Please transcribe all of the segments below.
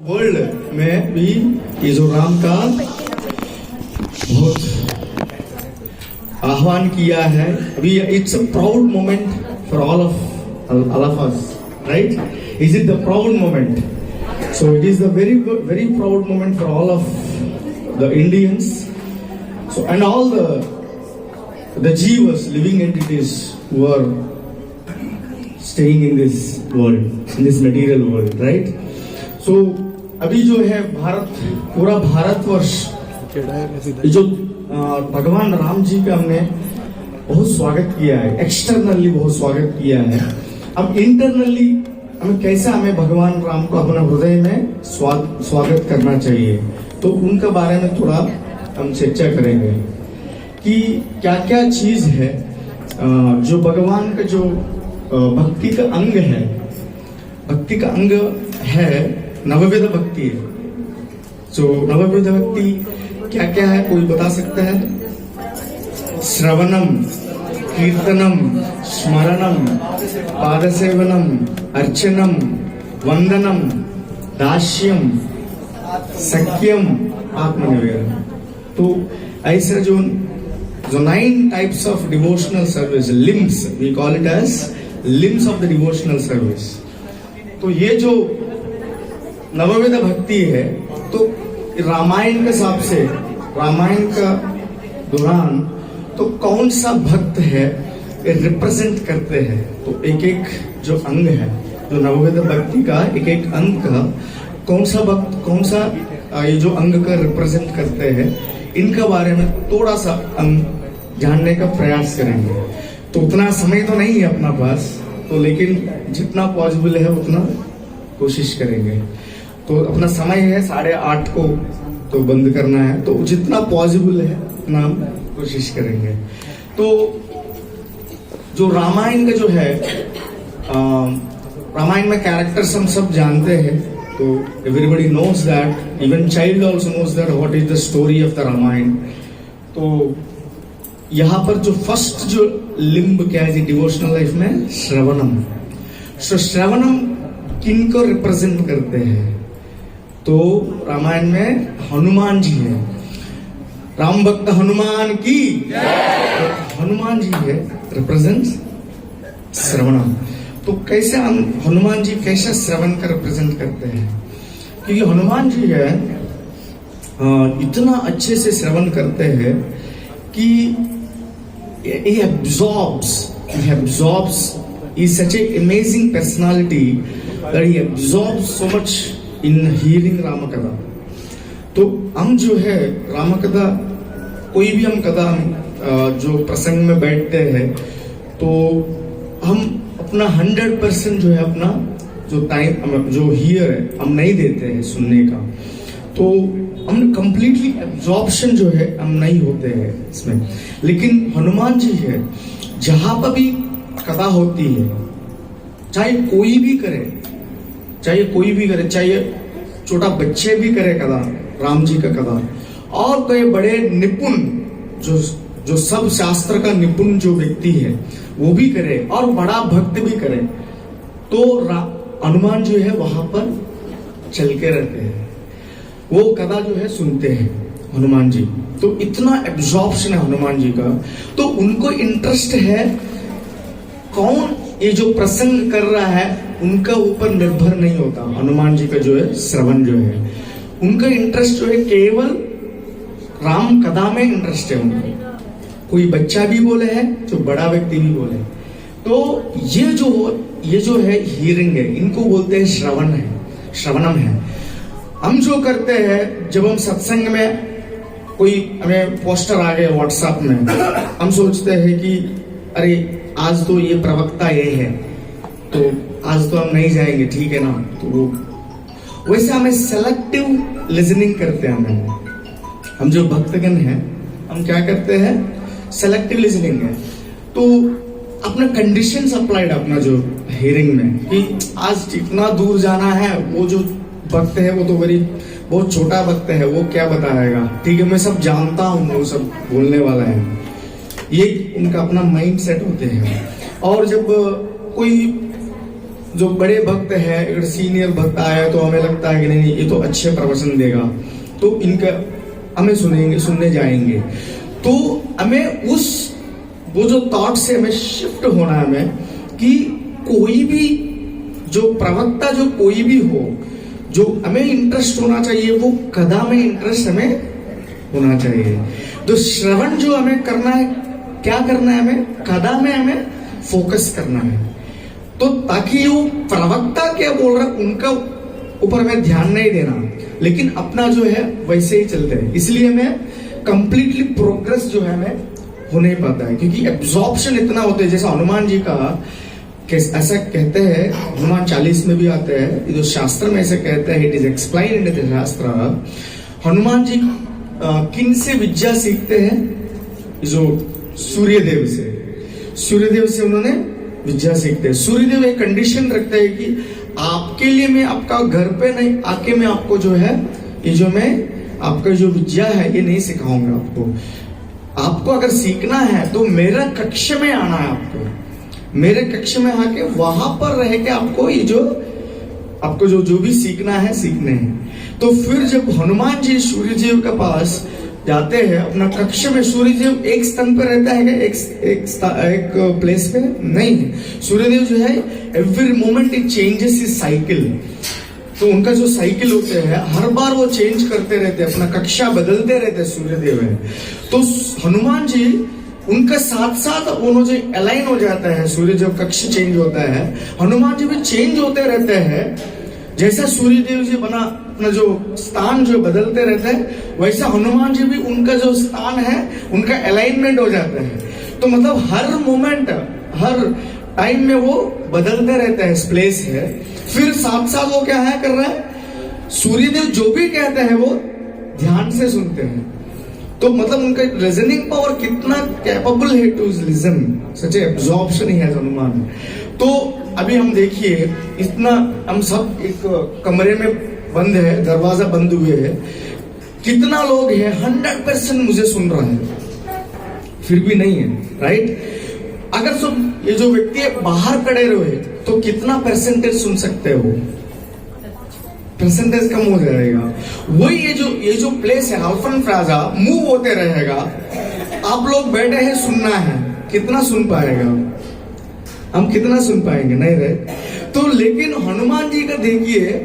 World में भी ये जो राम का बहुत आह्वान किया है अभी, it's a proud moment for all of us, right? Is it the proud moment? So it is the very proud moment for all of the Indians. So and all the jivas, living entities who are staying in this world, in this material world, right? So अभी जो है पूरा भारतवर्ष जो भगवान राम जी का हमने बहुत स्वागत किया है, एक्सटर्नली बहुत स्वागत किया है। अब इंटरनली हमें कैसा हमें भगवान राम को अपना हृदय में स्वागत करना चाहिए, तो उनके बारे में थोड़ा हम चर्चा करेंगे कि क्या क्या चीज है जो भगवान का जो भक्ति का अंग है। भक्ति का अंग है नवविध भक्ति है। तो नवविध भक्ति क्या क्या है, कोई बता सकता है? श्रवणम, कीर्तनम, स्मरणम, पादसेवनम, अर्चनम, वंदनम, दास्यम, सख्यम, आत्मनिवेदन। तो ऐसे जो 9 types of devotional service, limbs, we call it as limbs of the devotional service. तो ये जो नवविध भक्ति है, तो रामायण के हिसाब से, रामायण का दौरान तो कौन सा भक्त है रिप्रेजेंट करते हैं। तो एक एक जो अंग है, जो नवविध भक्ति का एक एक अंग का कौन सा भक्त, कौन सा ये जो अंग का रिप्रेजेंट करते हैं, इनका बारे में थोड़ा सा अंग जानने का प्रयास करेंगे। तो उतना समय तो नहीं है अपना पास, तो लेकिन जितना पॉसिबल है उतना कोशिश करेंगे। तो अपना समय है 8:30 को तो बंद करना है, तो जितना पॉसिबल है उतना हम कोशिश करेंगे। तो जो रामायण का जो है, रामायण में कैरेक्टर्स हम सब जानते हैं, तो everybody knows that, even child also knows that what is the story of the Ramayana. तो यहाँ पर जो फर्स्ट जो लिम्ब क्या है डिवोशनल लाइफ में, श्रवणम। सो श्रवणम किनको रिप्रेजेंट करते हैं? तो रामायण में हनुमान जी है, राम भक्त हनुमान की, हनुमान जी है रिप्रेजेंट श्रवणम। तो कैसे हम हनुमान जी कैसे श्रवण का रिप्रेजेंट करते हैं? क्योंकि हनुमान जी है इतना अच्छे से श्रवण करते हैं कि he absorbs, he's such an amazing personality that he absorbs so much in hearing Ramakatha. तो हम जो है रामकथा, कोई भी हम कथा जो प्रसंग में बैठते हैं, तो हम अपना 100% जो है अपना जो टाइम जो हियर है हम नहीं देते हैं सुनने का। तो हम कंप्लीटली एब्जॉर्प्शन जो है हम नहीं होते हैं इसमें। लेकिन हनुमान जी है, जहां पर भी कथा होती है, चाहे कोई भी करे, चाहे छोटा बच्चे भी करे कथा, राम जी का कथा, और कोई बड़े निपुण जो सब शास्त्र का निपुण जो व्यक्ति है वो भी करे, और बड़ा भक्त भी करे, तो हनुमान जो है वहां पर चल के रहते हैं, वो कथा जो है सुनते हैं हनुमान जी। तो इतना एब्जॉर्प्शन है हनुमान जी का। तो उनको इंटरेस्ट है, कौन ये जो प्रसंग कर रहा है उनका ऊपर निर्भर नहीं होता। हनुमान जी का जो है श्रवण जो है, उनका इंटरेस्ट जो है केवल राम कथा में इंटरेस्ट है उनको। कोई बच्चा भी बोले है तो बड़ा व्यक्ति भी बोले, तो ये जो है हियरिंग है, इनको बोलते हैं श्रवणम है। हम जो करते हैं, जब हम सत्संग में कोई हमें पोस्टर आ गए व्हाट्सएप में, हम सोचते हैं कि अरे आज तो ये प्रवक्ता ये है, तो आज तो हम नहीं जाएंगे, ठीक है ना। तो वैसे हमें सेलेक्टिव लिसनिंग करते हैं। हम जो भक्तगण हैं, हम क्या करते हैं, सेलेक्टिव लिसनिंग है। तो अपना कंडीशंस अप्लाइड अपना जो हियरिंग में, कि आज इतना दूर जाना है, वो जो भक्त है वो तो बहुत छोटा भक्त है, वो क्या बताएगा, ठीक है मैं सब जानता हूँ, वो सब बोलने वाला है, ये उनका अपना माइंड सेट होते हैं। और जब कोई जो बड़े भक्त है, अगर सीनियर भक्त आया तो हमें लगता है कि नहीं ये तो अच्छे प्रवचन देगा, तो इनका हमें सुनने जाएंगे। तो हमें वो जो थॉट से हमें शिफ्ट होना है, हमें कि कोई भी जो प्रवक्ता जो कोई भी हो, जो हमें इंटरेस्ट होना चाहिए वो कथा में इंटरेस्ट हमें होना चाहिए। तो श्रवण जो हमें करना है, क्या करना है, हमें कथा में हमें फोकस करना है। तो ताकि वो प्रवक्ता क्या बोल रहा है उनका ऊपर हमें ध्यान नहीं देना, लेकिन अपना जो है वैसे ही चलते हैं। इसलिए हमें कंप्लीटली प्रोग्रेस जो है हमें हो नहीं पाता है, क्योंकि एब्जॉर्प्शन इतना होता है। जैसा हनुमान जी का ऐसा कहते हैं, हनुमान 40 में भी आते हैं, जो शास्त्र में ऐसे कहते हैं, it is explained in the शास्त्र। हनुमान जी किन से विद्या सीखते हैं? जो सूर्यदेव से उन्होंने विद्या सीखते हैं। सूर्यदेव एक कंडीशन रखते हैं कि आपके लिए मैं आपका घर पे नहीं आके मैं आपको जो है ये जो मैं आपका जो विद्या है ये नहीं सिखाऊंगा आपको अगर सीखना है तो मेरा कक्ष में आना है। आपको मेरे कक्ष में आके वहां पर रह के आपको ये जो आपको जो भी सीखना है सीखने हैं। तो फिर जब हनुमान जी सूर्यदेव के पास जाते हैं अपना कक्ष में, सूर्यदेव एक स्थान पर रहता है क्या एक प्लेस पे नहीं, सूर्यदेव जो है every moment it changes his cycle. तो उनका जो साइकिल होते हैं हर बार वो चेंज करते रहते हैं, अपना कक्षा बदलते रहते हैं सूर्यदेव है। तो हनुमान जी उनके साथ साथ उन्होंने अलाइन हो जाता है, सूर्यदेव कक्ष चेंज होता है, हनुमान जी भी चेंज होते रहते हैं। जैसा सूर्यदेव जी बना अपना जो स्थान जो बदलते रहते हैं, वैसा हनुमान जी भी उनका जो स्थान है उनका अलाइनमेंट हो जाता है। तो मतलब हर मोमेंट हर टाइम में वो बदलते रहते हैं, प्लेस है। फिर साथ साथ वो क्या है कर रहा है, सूर्यदेव जो भी कहते हैं वो ध्यान से सुनते हैं। तो मतलब उनका रीजनिंग पावर कितना कैपेबल है टू लिसन, सच एब्जॉर्प्शन ही है हनुमान। तो अभी हम देखिए इतना हम सब एक कमरे में बंद है, दरवाजा बंद हुए है, कितना लोग है 100% मुझे सुन रहा है, फिर भी नहीं है, राइट। अगर सब ये जो व्यक्ति है बाहर खड़े रहे तो कितना परसेंटेज सुन सकते हो, परसेंटेज कम हो जाएगा। वही ये जो प्लेस है अल्फन फ्राजा मूव होते रहेगा, आप लोग बैठे हैं सुनना है, कितना सुन पाएगा, हम कितना सुन पाएंगे, नहीं रहे। तो लेकिन हनुमान जी का देखिए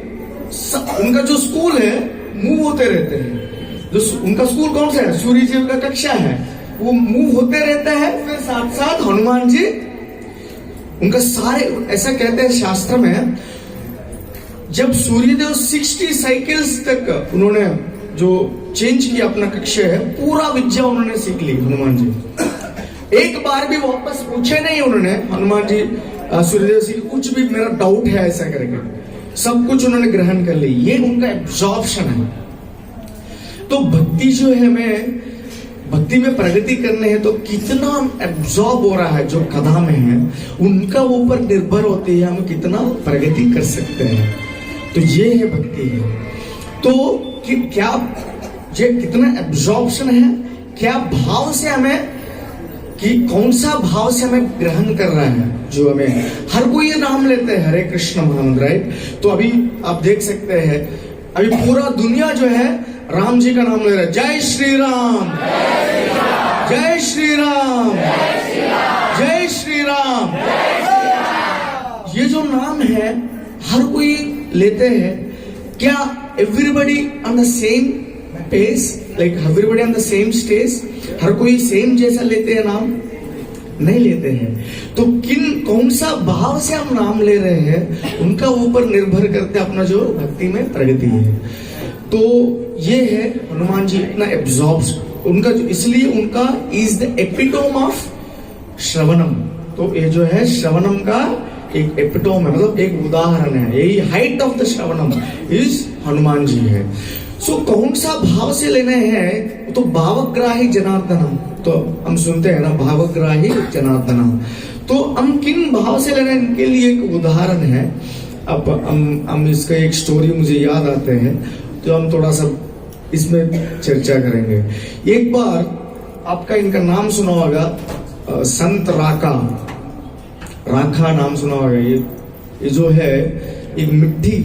उनका जो स्कूल है मूव होते रहते हैं। जो उनका स्कूल कौन सा है, सूर्य जी का कक्षा है, वो मूव होते रहता है। फिर साथ साथ हनुमान जी उनका सारे ऐसा कहते हैं शास्त्र में, जब सूर्यदेव 60 साइकिल्स तक उन्होंने जो चेंज किया अपना कक्ष है, पूरा विद्या उन्होंने सीख ली हनुमान जी। एक बार भी वापस पूछे नहीं उन्होंने हनुमान जी सूर्यदेव से कुछ भी मेरा डाउट है ऐसा करके, सब कुछ उन्होंने ग्रहण कर ली। ये उनका एब्जॉर्प्शन है। तो भक्ति जो है हमें भक्ति में प्रगति करने हैं तो कितना एब्जॉर्ब हो रहा है जो कथा में है उनका ऊपर निर्भर होती है, हम कितना प्रगति कर सकते हैं। तो ये है भक्ति है। तो कि क्या ये कितना एब्जॉर्प्शन है, क्या भाव से हमें, कि कौन सा भाव से हमें ग्रहण कर रहा है। जो हमें हर कोई ये नाम लेते हैं हरे कृष्ण महामंत्र, राइट। तो अभी आप देख सकते हैं अभी पूरा दुनिया जो है राम जी का नाम ले रहा है, जय श्री राम, जय श्री राम, जय श्री राम। ये जो नाम है हर कोई लेते हैं। क्या everybody on the same pace, like everybody on the same stage, हर कोई सेम जैसा लेते हैं नाम, नहीं लेते हैं। तो कौन सा भाव से हम नाम ले रहे हैं उनका ऊपर निर्भर करते अपना जो भक्ति में प्रगति है। तो ये है हनुमान जी इतना एब्जॉर्ब उनका जो, इसलिए उनका इज द एपिटोम ऑफ श्रवणम। तो ये जो है श्रवणम का एक एपिटोम है, मतलब एक उदाहरण है। यही height of the shravanam is Hanuman ji है। सो कौन सा भाव से लेने हैं, तो भावग्राही जनार्दनम। तो हम सुनते हैं ना भावग्राही जनार्दनम। तो हम किन भाव से लेने हैं इनके लिए एक उदाहरण है। अब हम इसका एक स्टोरी मुझे याद आते हैं तो हम थोड़ा सा इसमें चर्चा करेंगे। एक बार आपका इनका नाम सुना होगा, संत राका नाम सुना होगा। ये ये जो है एक मिट्टी,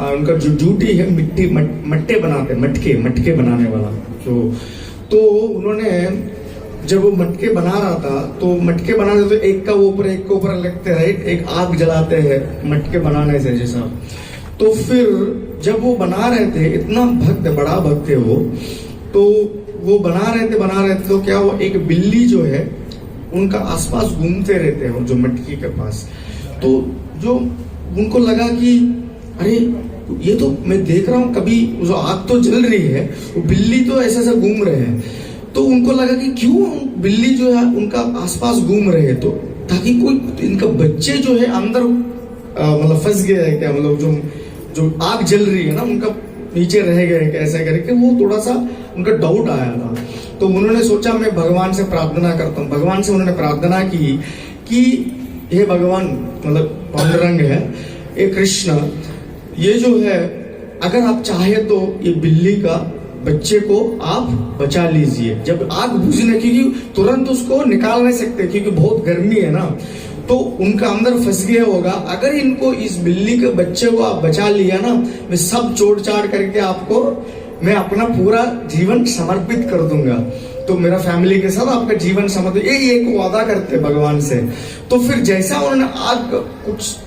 उनका जो ड्यूटी है मिट्टी मट्टे बनाते, मटके बनाने वाला जो, तो उन्होंने जब वो मटके बना रहा था तो मटके बनाने तो एक का ऊपर एक के ऊपर लगते हैं, एक आग जलाते हैं मटके बनाने से जैसा। तो फिर जब वो बना रहे थे, इतना भक्त, बड़ा भक्त है वो, तो वो बना रहे थे तो क्या हुआ, एक बिल्ली जो है उनका आसपास घूमते रहते हैं जो मटकी के पास। तो जो उनको लगा कि अरे ये तो मैं देख रहा हूँ, कभी जो आग तो जल रही है, वो बिल्ली तो ऐसे ऐसे घूम रहे हैं। तो उनको लगा कि क्यों बिल्ली जो है उनका आसपास घूम रहे हैं, तो ताकि कोई इनका बच्चे जो है अंदर मतलब फंस गया है क्या, मतलब जो आग जल रही है ना उनका नीचे रह गए ऐसा करके वो थोड़ा सा उनका डाउट आया था। तो उन्होंने सोचा मैं भगवान से प्रार्थना करता हूँ। भगवान से उन्होंने प्रार्थना की कि हे भगवान, मतलब पांडुरंग है, ये कृष्ण, ये जो है अगर आप चाहे तो ये बिल्ली का बच्चे को आप बचा लीजिए। जब आग बुझने, क्योंकि तुरंत उसको निकाल नहीं सकते क्योंकि बहुत गर्मी है ना, तो उनका अंदर फंस गया होगा। अगर इनको, इस बिल्ली के बच्चे को आप बचा लिया ना, मैं सब छोड़ छाड़ करके आपको मैं अपना पूरा जीवन समर्पित कर दूंगा, तो मेरा फैमिली के साथ आपका जीवन समर्पित, ये एक वादा करते भगवान से। तो फिर जैसा उन्होंने आग,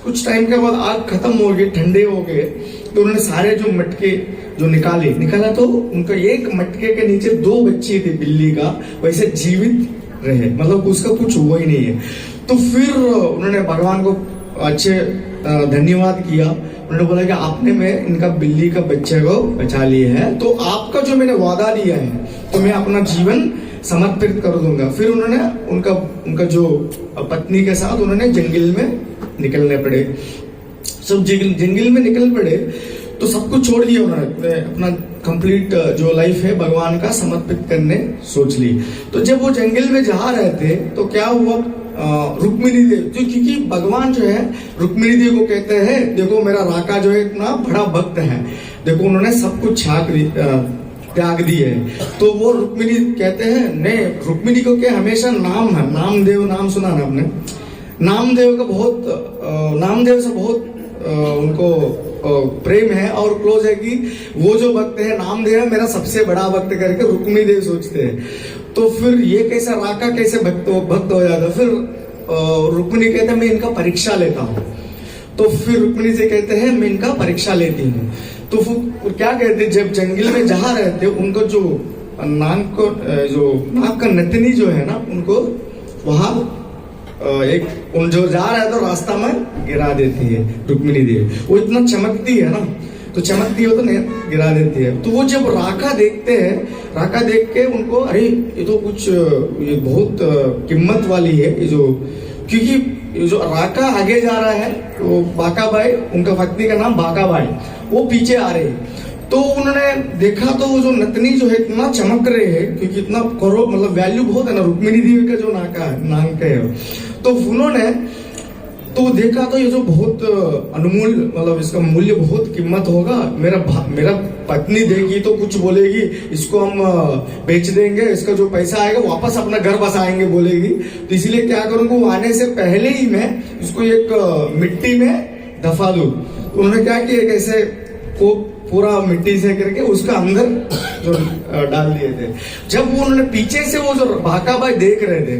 कुछ टाइम के बाद आग खत्म हो गई, ठंडे हो गए, तो उन्होंने सारे जो मटके जो निकाला, तो उनका एक मटके के नीचे 2 बच्चे थे बिल्ली का, वैसे जीवित रहे, मतलब उसका कुछ हुआ ही नहीं है। तो फिर उन्होंने भगवान को अच्छे धन्यवाद किया। उन्होंने बोला कि आपने मैं इनका बिल्ली का बच्चे को बचा लिया है, तो आपका जो मैंने वादा दिया है तो मैं अपना जीवन समर्पित कर दूंगा। फिर उन्होंने उनका जो पत्नी के साथ उन्होंने जंगल में निकलने पड़े। सब जंगल में निकल पड़े तो सब कुछ छोड़ दिया उन्होंने, अपना कंप्लीट जो लाइफ है भगवान का समर्पित करने सोच ली। तो जब वो जंगल में जा रहे थे तो क्या हुआ, रुक्मिणी देव, जो क्योंकि भगवान जो है रुक्मिणी देव को कहते हैं, देखो मेरा राका जो है इतना बड़ा भक्त है, देखो उन्होंने सब कुछ त्याग दिए। तो वो रुक्मिणी कहते हैं, नहीं, रुक्मिणी को क्या हमेशा नाम है, नामदेव, नाम सुना ना आपने, नामदेव का बहुत, नामदेव से बहुत उनको प्रेम है और क्लोज है, कि वो जो भक्त है नामदेव है मेरा सबसे बड़ा भक्त करके रुक्मिणी देव सोचते हैं। तो फिर ये कैसा राका कैसे भक्त हो जाता। फिर रुक्मिणी कहते हैं मैं इनका परीक्षा लेता हूँ। तो फिर रुक्मिणी से कहते हैं मैं इनका परीक्षा लेती हूँ। तो फिर क्या कहते, जब जंगल में जहाँ रहते उनको जो नाक का नतनी जो है ना, उनको वहां उन जो जा रहा है तो रास्ता में गिरा देती है रुक्मिणी देवी। वो इतना चमकती है ना, तो चमकती हो तो गिरा देती है। तो वो जब राका देखते हैं, राका देख के उनको अरे ये तो कुछ, ये बहुत कीमत वाली है ये जो, क्योंकि जो राका आगे जा रहा है वो बाकाबाई, उनका पत्नी का नाम बाकाबाई, वो पीछे आ रहे हैं। तो उन्होंने देखा तो वो जो नतनी जो है इतना चमक रहे हैं, क्योंकि इतना करो मतलब वैल्यू बहुत है ना रुक्मिणी देवी का जो नाक है। तो उन्होंने तो देखा तो ये जो बहुत अनमोल, मतलब इसका मूल्य बहुत कीमत होगा, मेरा पत्नी देगी तो कुछ बोलेगी, इसको हम बेच देंगे, इसका जो पैसा आएगा वापस अपना घर बसाएंगे बोलेगी। तो इसलिए क्या करूंगा, वो आने से पहले ही मैं इसको एक मिट्टी में दफा दूं। तो उन्होंने क्या किया, कैसे को पूरा मिट्टी से करके उसका अंदर जो डाल दिए थे। जब वो उन्होंने पीछे से वो जो बाकाबाई देख रहे थे,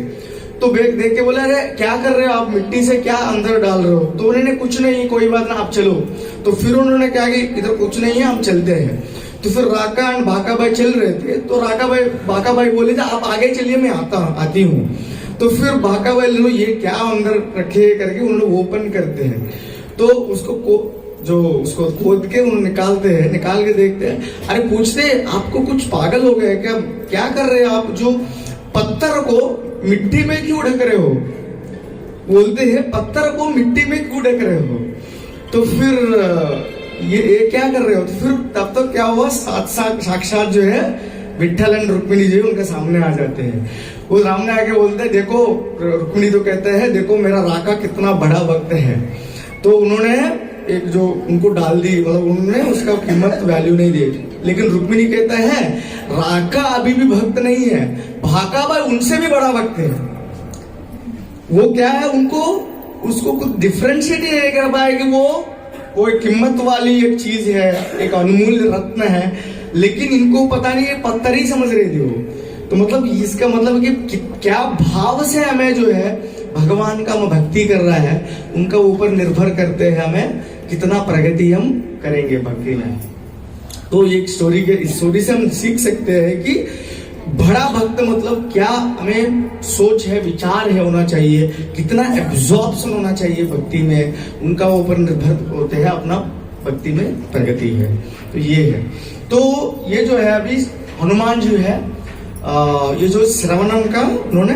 तो देख के बोला अरे क्या कर रहे हो आप, मिट्टी से क्या अंदर डाल रहे हो। तो उन्होंने कुछ नहीं, कोई बात ना, आप चलो। तो फिर उन्होंने क्या कि इधर कुछ नहीं है, हम चलते हैं। तो फिर राका एंड बाकाबाई चल रहे थे। तो बाकाबाई बोले थे आप आगे चलिए, मैं आती हूँ। तो फिर बाकाबाई लो ये क्या अंदर रखे करके उन्होंने ओपन करते हैं। तो उसको खोद के उन्हें निकालते हैं, निकाल के देखते हैं। अरे पूछते हैं आपको कुछ पागल हो गया क्या कर रहे हैं आप, जो पत्थर को मिट्टी में क्यों ढक रहे हो। बोलते हैं पत्थर को मिट्टी में क्यों ढक रहे हो। तो फिर ये क्या कर रहे हो। तो फिर तब तक क्या हुआ, साक्षात जो है विठल एंड रुक्मिणी जी उनके सामने आ जाते हैं। वो सामने आके बोलते हैं देखो, रुक्मिणी तो कहते हैं देखो मेरा राका कितना बड़ा भक्त है। तो उन्होंने एक जो उनको डाल दी, मतलब उन्होंने उसका कीमत वैल्यू नहीं दी। लेकिन रुक्मिणी कहता है राका अभी भी भक्त नहीं है, भाकाबाई उनसे भी बड़ा भक्त है। वो क्या है, उनको उसको कुछ डिफरेंशिएट ही नहीं कर पाए कि वो कोई कीमत वाली एक चीज है, एक अनमोल रत्न है, लेकिन इनको पता नहीं, ये पत्थर ही समझ रहे थे वो। तो मतलब इसका मतलब कि क्या भाव से हमें जो है भगवान का हम भक्ति कर रहा है, उनका ऊपर निर्भर करते हैं हमें कितना प्रगति हम करेंगे भक्ति में। तो ये एक स्टोरी के, इस स्टोरी से हम सीख सकते हैं कि बड़ा भक्त मतलब क्या हमें सोच है, विचार है होना चाहिए, कितना एब्जॉर्प्शन होना चाहिए भक्ति में, उनका ऊपर निर्भर होते हैं, अपना भक्ति में प्रगति है। तो ये है। तो ये जो है अभी हनुमान जी है, ये जो श्रवणम का उन्होंने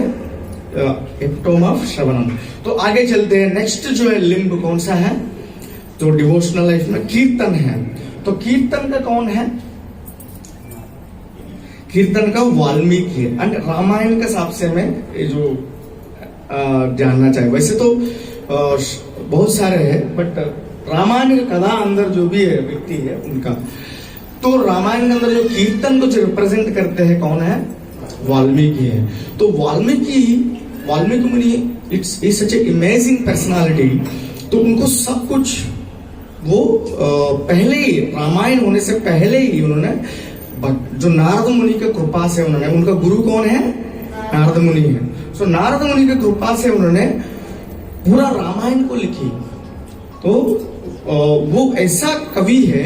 एपिटोम ऑफ श्रवणम। तो आगे चलते हैं, नेक्स्ट जो है लिंब कौन सा है, तो डिवोशनल लाइफ में कीर्तन है। तो कीर्तन का कौन है, कीर्तन का वाल्मीकि है। एंड रामायण के हिसाब से मैं ये जो जानना चाहिए, वैसे तो बहुत सारे हैं, बट रामायण का कथा अंदर जो भी है व्यक्ति है उनका, तो रामायण के अंदर जो कीर्तन को जो रिप्रेजेंट करते हैं कौन है, वाल्मीकि है। तो वाल्मीकि मुनि it's such A amazing personality. तो उनको सब कुछ वो पहले ही, रामायण होने से पहले ही उन्होंने, जो नारद मुनि के कृपा से उन्होंने, उनका गुरु कौन है, नारद मुनि है। सो नारद मुनि के कृपा से उन्होंने पूरा रामायण को लिखी। तो वो ऐसा कवि है।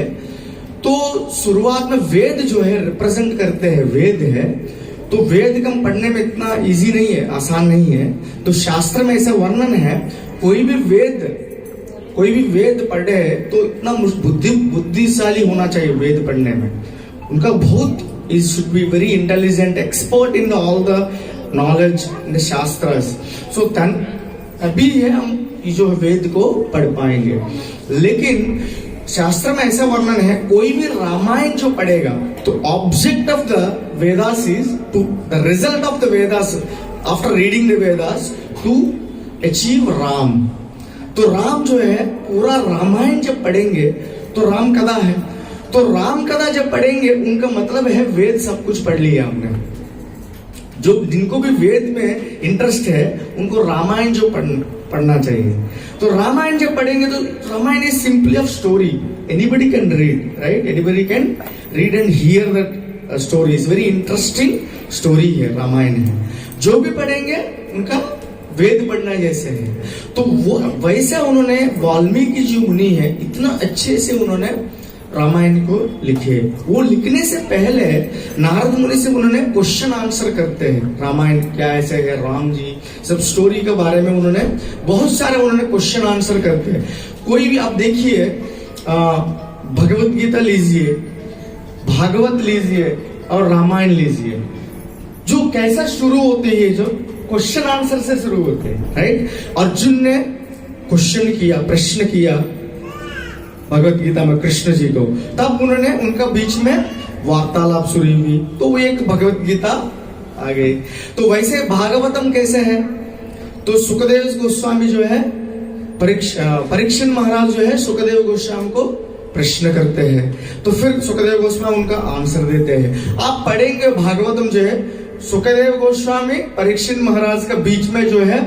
तो शुरुआत में वेद जो है रिप्रेजेंट करते हैं, वेद है। तो वेद का पढ़ने में इतना इजी नहीं है, आसान नहीं है। तो शास्त्र में ऐसा वर्णन है, कोई भी वेद पढ़े तो इतना बुद्धिशाली होना चाहिए वेद पढ़ने में। उनका बहुत should be very intelligent, expert in all the knowledge in the shastras. So तभी है हम ये जो वेद को पढ़ पाएंगे। लेकिन शास्त्र में ऐसा वर्णन है, कोई भी रामायण जो पढ़ेगा तो object of the Vedas is to, the result of the Vedas after reading the Vedas to achieve Ram. तो राम जो है, पूरा रामायण जब पढ़ेंगे तो राम कथा है, तो राम कथा जब पढ़ेंगे उनका मतलब है वेद सब कुछ पढ़ लिया हमने। जो जिनको भी वेद में इंटरेस्ट है उनको रामायण जो पढ़ना चाहिए। तो रामायण जब पढ़ेंगे तो Ramayana is simply of story, anybody can read, right, anybody can read and hear that story, is very interesting story है, रामायण है। जो भी पढ़ेंगे उनका वेद पढ़ना जैसे है। तो वो वैसे उन्होंने, वाल्मीकि जो मुनि है, इतना अच्छे से उन्होंने रामायण को लिखे। वो लिखने से पहले नारद मुनि से उन्होंने क्वेश्चन आंसर करते हैं, रामायण क्या ऐसे है, राम जी सब स्टोरी के बारे में उन्होंने बहुत सारे उन्होंने क्वेश्चन आंसर करते हैं। कोई भी आप देखिए, भगवत गीता लीजिए, भागवत लीजिए और रामायण लीजिए, जो कैसा शुरू होते हैं, जो क्वेश्चन आंसर से शुरू होते हैं, राइट। अर्जुन ने क्वेश्चन किया, प्रश्न किया भगवत गीता में कृष्ण जी को, तब उन्होंने उनका बीच में वार्तालाप शुरू हुई, तो वो एक भगवत गीता आ गई। तो वैसे भागवतम कैसे है, तो सुखदेव गोस्वामी जो है, परीक्षण महाराज जो है सुखदेव गोस्वामी को प्रश्न करते हैं, तो फिर सुखदेव गोस्वामी उनका आंसर देते हैं। आप पढ़ेंगे भागवतम जो है, सुखदेव गोस्वामी परीक्षण महाराज का बीच में जो है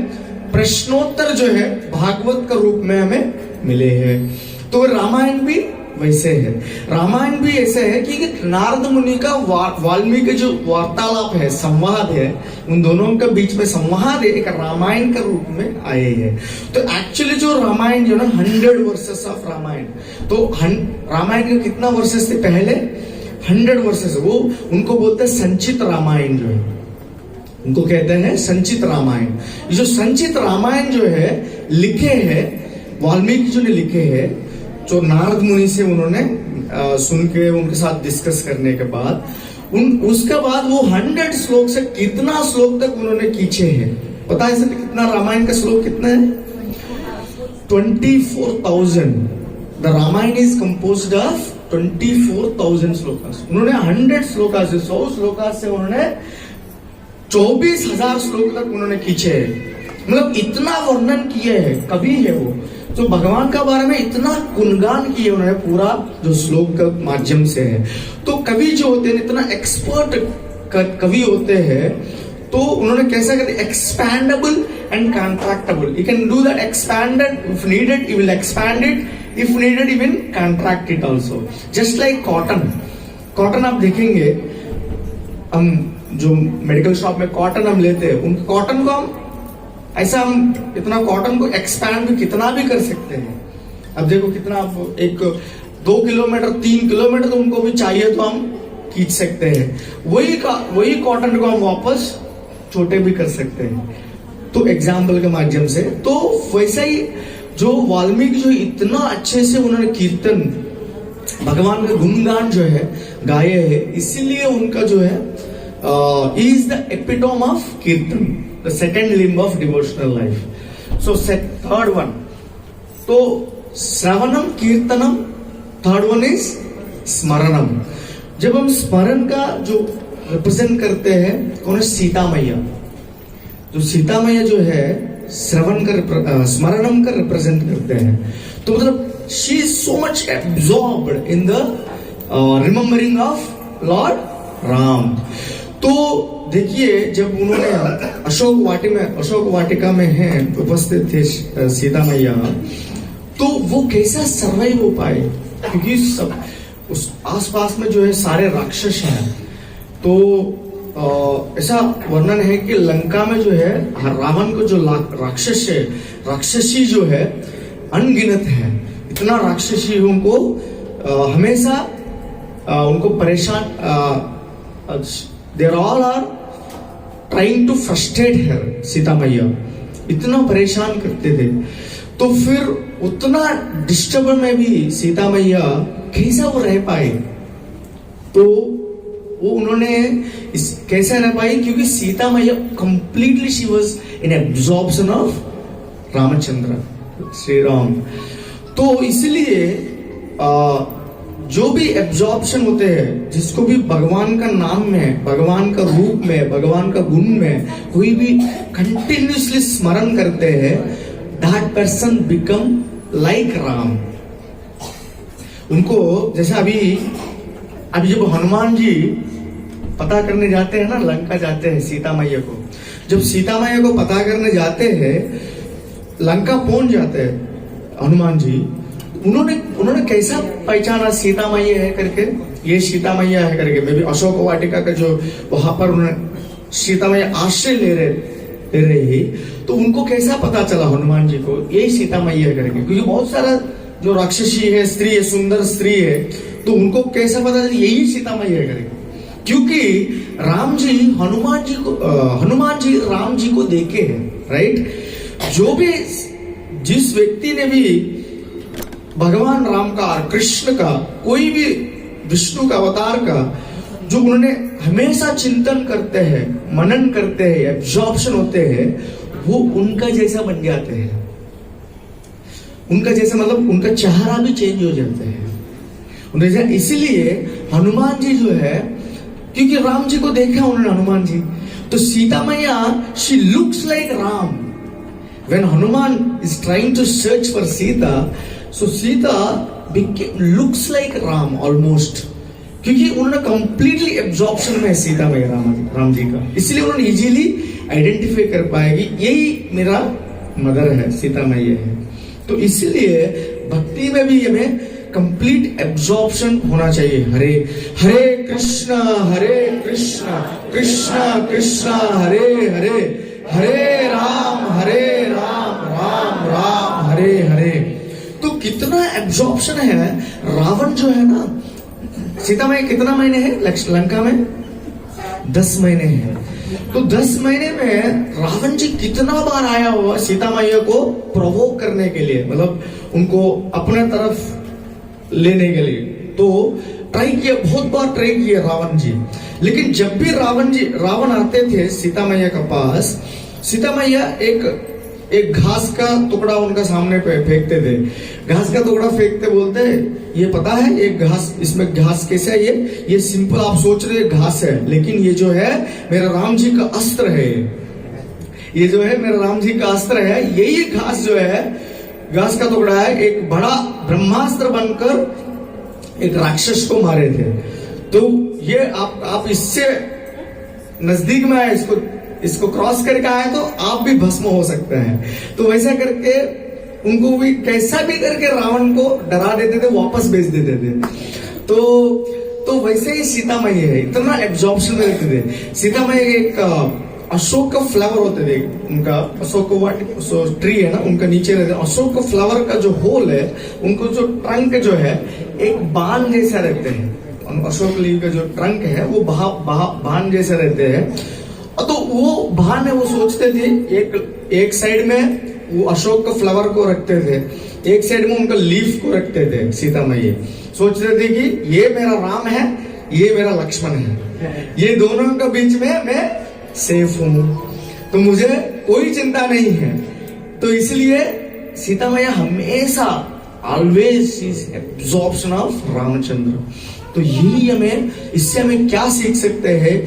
प्रश्नोत्तर जो है भागवत का रूप में हमें मिले हैं। तो रामायण भी वैसे है, रामायण भी ऐसे है कि नारद मुनि का वाल्मीकि जो वार्तालाप है, संवाद है, उन दोनों के बीच में संवाद है, एक रामायण का रूप में आए हैं। तो एक्चुअली जो रामायण जो ना 100 वर्सेस ऑफ रामायण, तो रामायण के कितना वर्सेस थे पहले, 100 वर्सेस। वो उनको बोलते हैं संचित रामायण, जो है उनको कहते हैं संचित रामायण। ये जो संचित रामायण जो है लिखे हैं, वाल्मीकि जी ने लिखे हैं, जो नारद मुनि से उन्होंने सुन के उनके साथ डिस्कस करने के बाद उसके बाद वो 100 श्लोक से कितना श्लोक तक उन्होंने खींचे हैं, पता है सर कितना, रामायण का श्लोक कितना है, 24,000। The Ramayana is composed of 24,000 shlokas. उन्होंने 100 श्लोका से, 100 श्लोका से उन्होंने 24,000 श्लोक तक उन्होंने खींचे हैं। मतलब इतना वर्णन किए हैं, कवि है वो, तो भगवान का बारे में इतना गुणगान किए उन्होंने, पूरा जो श्लोक के माध्यम से है। तो कवि जो होते हैं, इतना एक्सपर्ट कवि होते हैं, तो उन्होंने कैसा कर दिया, expandable and contractable. You can do that expanded if needed, you will expand it, if needed you will contract it also. Just like cotton आप देखेंगे, हम जो मेडिकल शॉप में कॉटन हम लेते हैं, उन कॉटन को हम ऐसा, हम इतना कॉटन को एक्सपैंड कितना भी कर सकते हैं. अब देखो कितना, आप एक 2 किलोमीटर 3 किलोमीटर तो उनको भी चाहिए तो हम खींच सकते हैं. वही कॉटन को हम वापस छोटे भी कर सकते हैं, तो एग्जाम्पल के माध्यम से. तो वैसा ही जो वाल्मीकि जो इतना अच्छे से उन्होंने कीर्तन, भगवान का गुणगान जो है गाये है, इसीलिए उनका जो है इज द एपिटोम ऑफ कीर्तन, the second limb of devotional life. So third one, तो श्रवणम कीर्तनम, थर्ड वन इज स्मरणम. जब हम स्मरण का जो रिप्रेजेंट करते हैं, कौन है, सीता मैया. जो सीता मैया जो है श्रवण का, स्मरणम का रिप्रेजेंट करते हैं. तो मतलब she is so much absorbed in the remembering of Lord Ram. तो देखिए, जब उन्होंने अशोक वाटिका में है उपस्थित थे सीता मैया, तो वो कैसा सर्वाइव हो पाए, क्योंकि सब उस आसपास में जो है सारे राक्षस हैं. तो ऐसा वर्णन है कि लंका में जो है रावण को जो राक्षस है, राक्षसी जो है अनगिनत है. इतना राक्षसी उनको हमेशा उनको परेशान, there all are trying to frustrate her. Sita Maiya इतना परेशान करते थे. तो फिर उतना डिस्टर्ब में भी सीता मैया कैसा वो रह पाए, तो वो उन्होंने कैसे रह पाई, क्योंकि सीता मैया completely she was in absorption of Ramchandra Shri Ram. तो इसलिए जो भी एब्जॉर्प्शन होते हैं, जिसको भी भगवान का नाम में, भगवान का रूप में, भगवान का गुण में कोई भी कंटिन्यूसली स्मरण करते हैं, that person become like Ram. उनको जैसा अभी जब हनुमान जी पता करने जाते हैं ना, लंका जाते हैं सीता मैया को, जब सीता मैया को पता करने जाते हैं, लंका पहुंच जाते हैं हनुमान जी, उन्होंने कैसा पहचाना सीता मैया है करके, ये सीता मैया है करके. मे भी अशोक वाटिका का जो वहां पर उन्होंने सीता मैया आश्रय ले रही, तो उनको कैसा पता चला हनुमान जी को ये सीता मैया है करके, क्योंकि बहुत सारा जो राक्षसी है, स्त्री है, सुंदर स्त्री है, तो उनको कैसा पता चला यही सीता मैया है करके, क्योंकि हनुमान जी राम जी को देखे हैं. राइट. जो भी जिस व्यक्ति ने भी भगवान राम का, कृष्ण का, कोई भी विष्णु का अवतार का जो उन्होंने हमेशा चिंतन करते हैं, मनन करते हैं, एब्जॉर्प्शन होते हैं, वो उनका जैसा बन जाते हैं. उनका जैसा मतलब उनका चेहरा भी चेंज हो जाता है. इसीलिए हनुमान जी जो है, क्योंकि राम जी को देखा उन्होंने हनुमान जी, तो सीता मैया she looks like Ram. When Hanuman is trying to search for Sita, so Sita looks like Ram almost, क्योंकि उन्होंने कंप्लीटली एब्जॉर्प्शन में सीता मैया राम जी का, इसलिए उन्होंने इजीली आइडेंटिफाई कर पाएगी यही मेरा मदर है, सीता मैया है. तो इसलिए भक्ति में भी हमें कंप्लीट एब्जॉर्प्शन होना चाहिए. हरे हरे कृष्णा कृष्ण कृष्ण हरे हरे, हरे राम राम राम हरे हरे. तो कितना एब्जॉर्प्शन है. रावण जो है ना, सीता मैया कितना महीने है लंका में, 10 महीने है. तो 10 महीने में रावण जी कितना बार आया हुआ सीता मैया को प्रोवोक करने के लिए, मतलब उनको अपने तरफ लेने के लिए. तो ट्राई किया, बहुत बार ट्राई किया रावण जी. लेकिन जब भी रावण आते थे सीता मैया के पास, सीता मैया एक घास का टुकड़ा उनका सामने पे फेंकते थे. घास का टुकड़ा फेंकते बोलते, ये पता है ये घास, इसमें घास कैसे है, ये सिंपल आप सोच रहे घास है, लेकिन ये जो है मेरा राम जी का अस्त्र है. ये जो है मेरा राम जी का अस्त्र है. यही घास जो है, घास का टुकड़ा है, एक बड़ा ब्रह्मास्त्र बनकर एक राक्षस को मारे थे. तो ये आप इससे नजदीक में आए, इसको इसको क्रॉस करके आए तो आप भी भस्म हो सकते हैं। तो वैसा करके उनको भी कैसा भी करके रावण को डरा देते थे, वापस भेज देते थे। तो वैसे ही सीता मैया है, इतना एब्जॉर्प्शन रहते थे। सीता मैया एक अशोक का फ्लावर होते थे, उनका अशोक ट्री है ना, उनका नीचे रहते। अशोक का फ्लावर का जो होल है, उनको जो ट्रंक जो है एक बाण जैसा रहते हैं। अशोक लीव का जो ट्रंक है वो बाण जैसे रहते हैं। तो वो बाण है, वो सोचते थे एक साइड में वो अशोक का फ्लावर को रखते थे, एक साइड में उनका लीफ को रखते थे। सीता मैया सोचते थे कि ये मेरा राम है, ये मेरा लक्ष्मण है, ये दोनों के बीच में मैं सेफ हूं, तो मुझे कोई चिंता नहीं है। तो इसलिए सीता मैया हमेशा always is absorption of Ramchandra. तो यही हमें, इससे हमें क्या सीख सकते हैं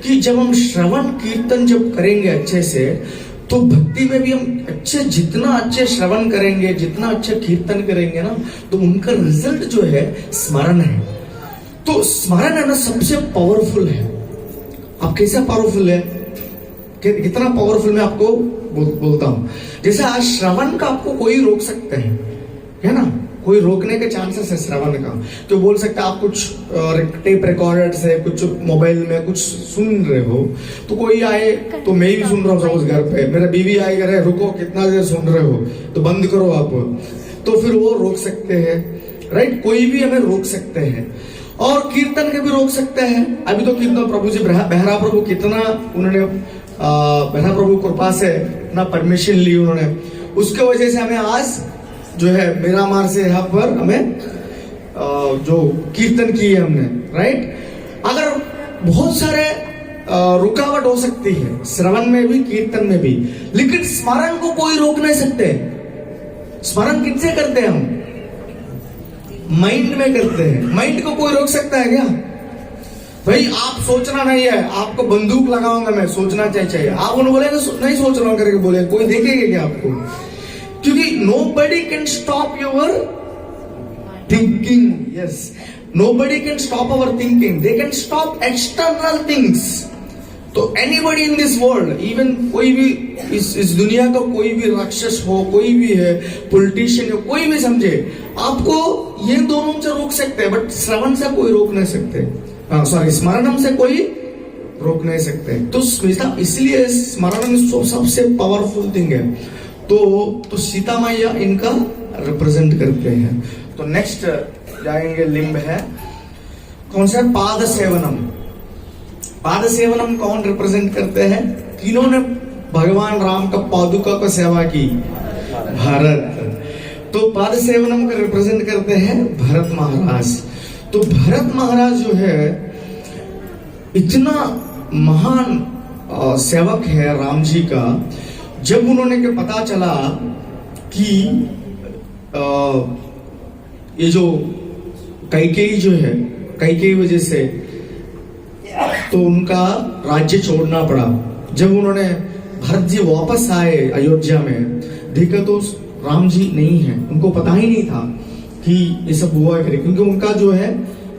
कि जब हम श्रवण कीर्तन जब करेंगे अच्छे से, तो भक्ति में भी हम जितना अच्छे श्रवण करेंगे, जितना अच्छा कीर्तन करेंगे ना, तो उनका रिजल्ट जो है स्मरण है। तो स्मरण है ना सबसे पावरफुल है। आप कैसे पावरफुल है, कितना पावरफुल मैं आपको बोलता हूं। जैसे आज श्रवण का आपको कोई रोक सकते हैं, है ना, कोई रोकने के चांसेस है श्रवण का। तो बोल सकते हैं आप कुछ टेप रिकॉर्डर से कुछ मोबाइल में कुछ सुन रहे हो, तो कोई आए, तो मैं भी सुन रहा हूँ सपोज घर पे, मेरा बीवी आई करे रुको कितना देर सुन रहे हो, तो बंद करो आप, तो फिर वो रोक सकते हैं, राइट। कोई भी हमें रोक सकते हैं, और कीर्तन के भी रोक सकते हैं। अभी तो कीर्तन प्रभु जी बेहरा प्रभु कितना उन्होंने बेहरा प्रभु कृपा से ना परमिशन ली उन्होंने, उसके वजह से हमें आज जो है मिरामार से यहाँ पर हमें जो कीर्तन की है हमने, राइट। अगर बहुत सारे रुकावट हो सकती है श्रवण में भी कीर्तन में भी, लेकिन स्मरण को कोई रोक नहीं सकते। स्मरण किससे करते हैं हम, माइंड में करते हैं। माइंड को कोई रोक सकता है क्या? भाई आप सोचना नहीं है, आपको बंदूक लगाऊंगा मैं, सोचना चाहिए। आप उन्हें बोलेंगे नहीं सोच रहा हूं करके बोले, कोई देखेगा क्या आपको? क्योंकि nobody can stop your thinking. Yes, nobody can stop our thinking. They can stop external things. तो anybody in this world, even कोई भी इस दुनिया का कोई भी राक्षस हो, कोई भी है, पॉलिटिशियन हो, कोई भी समझे, आपको ये दोनों से रोक सकते हैं, बट श्रवण से कोई रोक नहीं सकते। सॉरी, स्मरणम से कोई रोक नहीं सकते। तो इसलिए स्मरण सबसे पावरफुल थिंग है। तो सीता मैया इनका रिप्रेजेंट करते हैं। तो नेक्स्ट जाएंगे लिंब है कौन सा, पाद सेवनम। पाद सेवनम कौन रिप्रेजेंट करते हैं? किन्होंने भगवान राम का पादुका का सेवा की? भरत। तो पाद सेवनम का रिप्रेजेंट करते हैं भरत महाराज। तो भरत महाराज जो है इतना महान सेवक है राम जी का। जब उन्होंने के पता चला कि ये जो कैकेयी जो है, कैकेयी वजह से तो उनका राज्य छोड़ना पड़ा। जब उन्होंने भरत जी वापस आए अयोध्या में, देखा तो राम जी नहीं है। उनको पता ही नहीं था कि ये सब हुआ करे, क्योंकि उनका जो है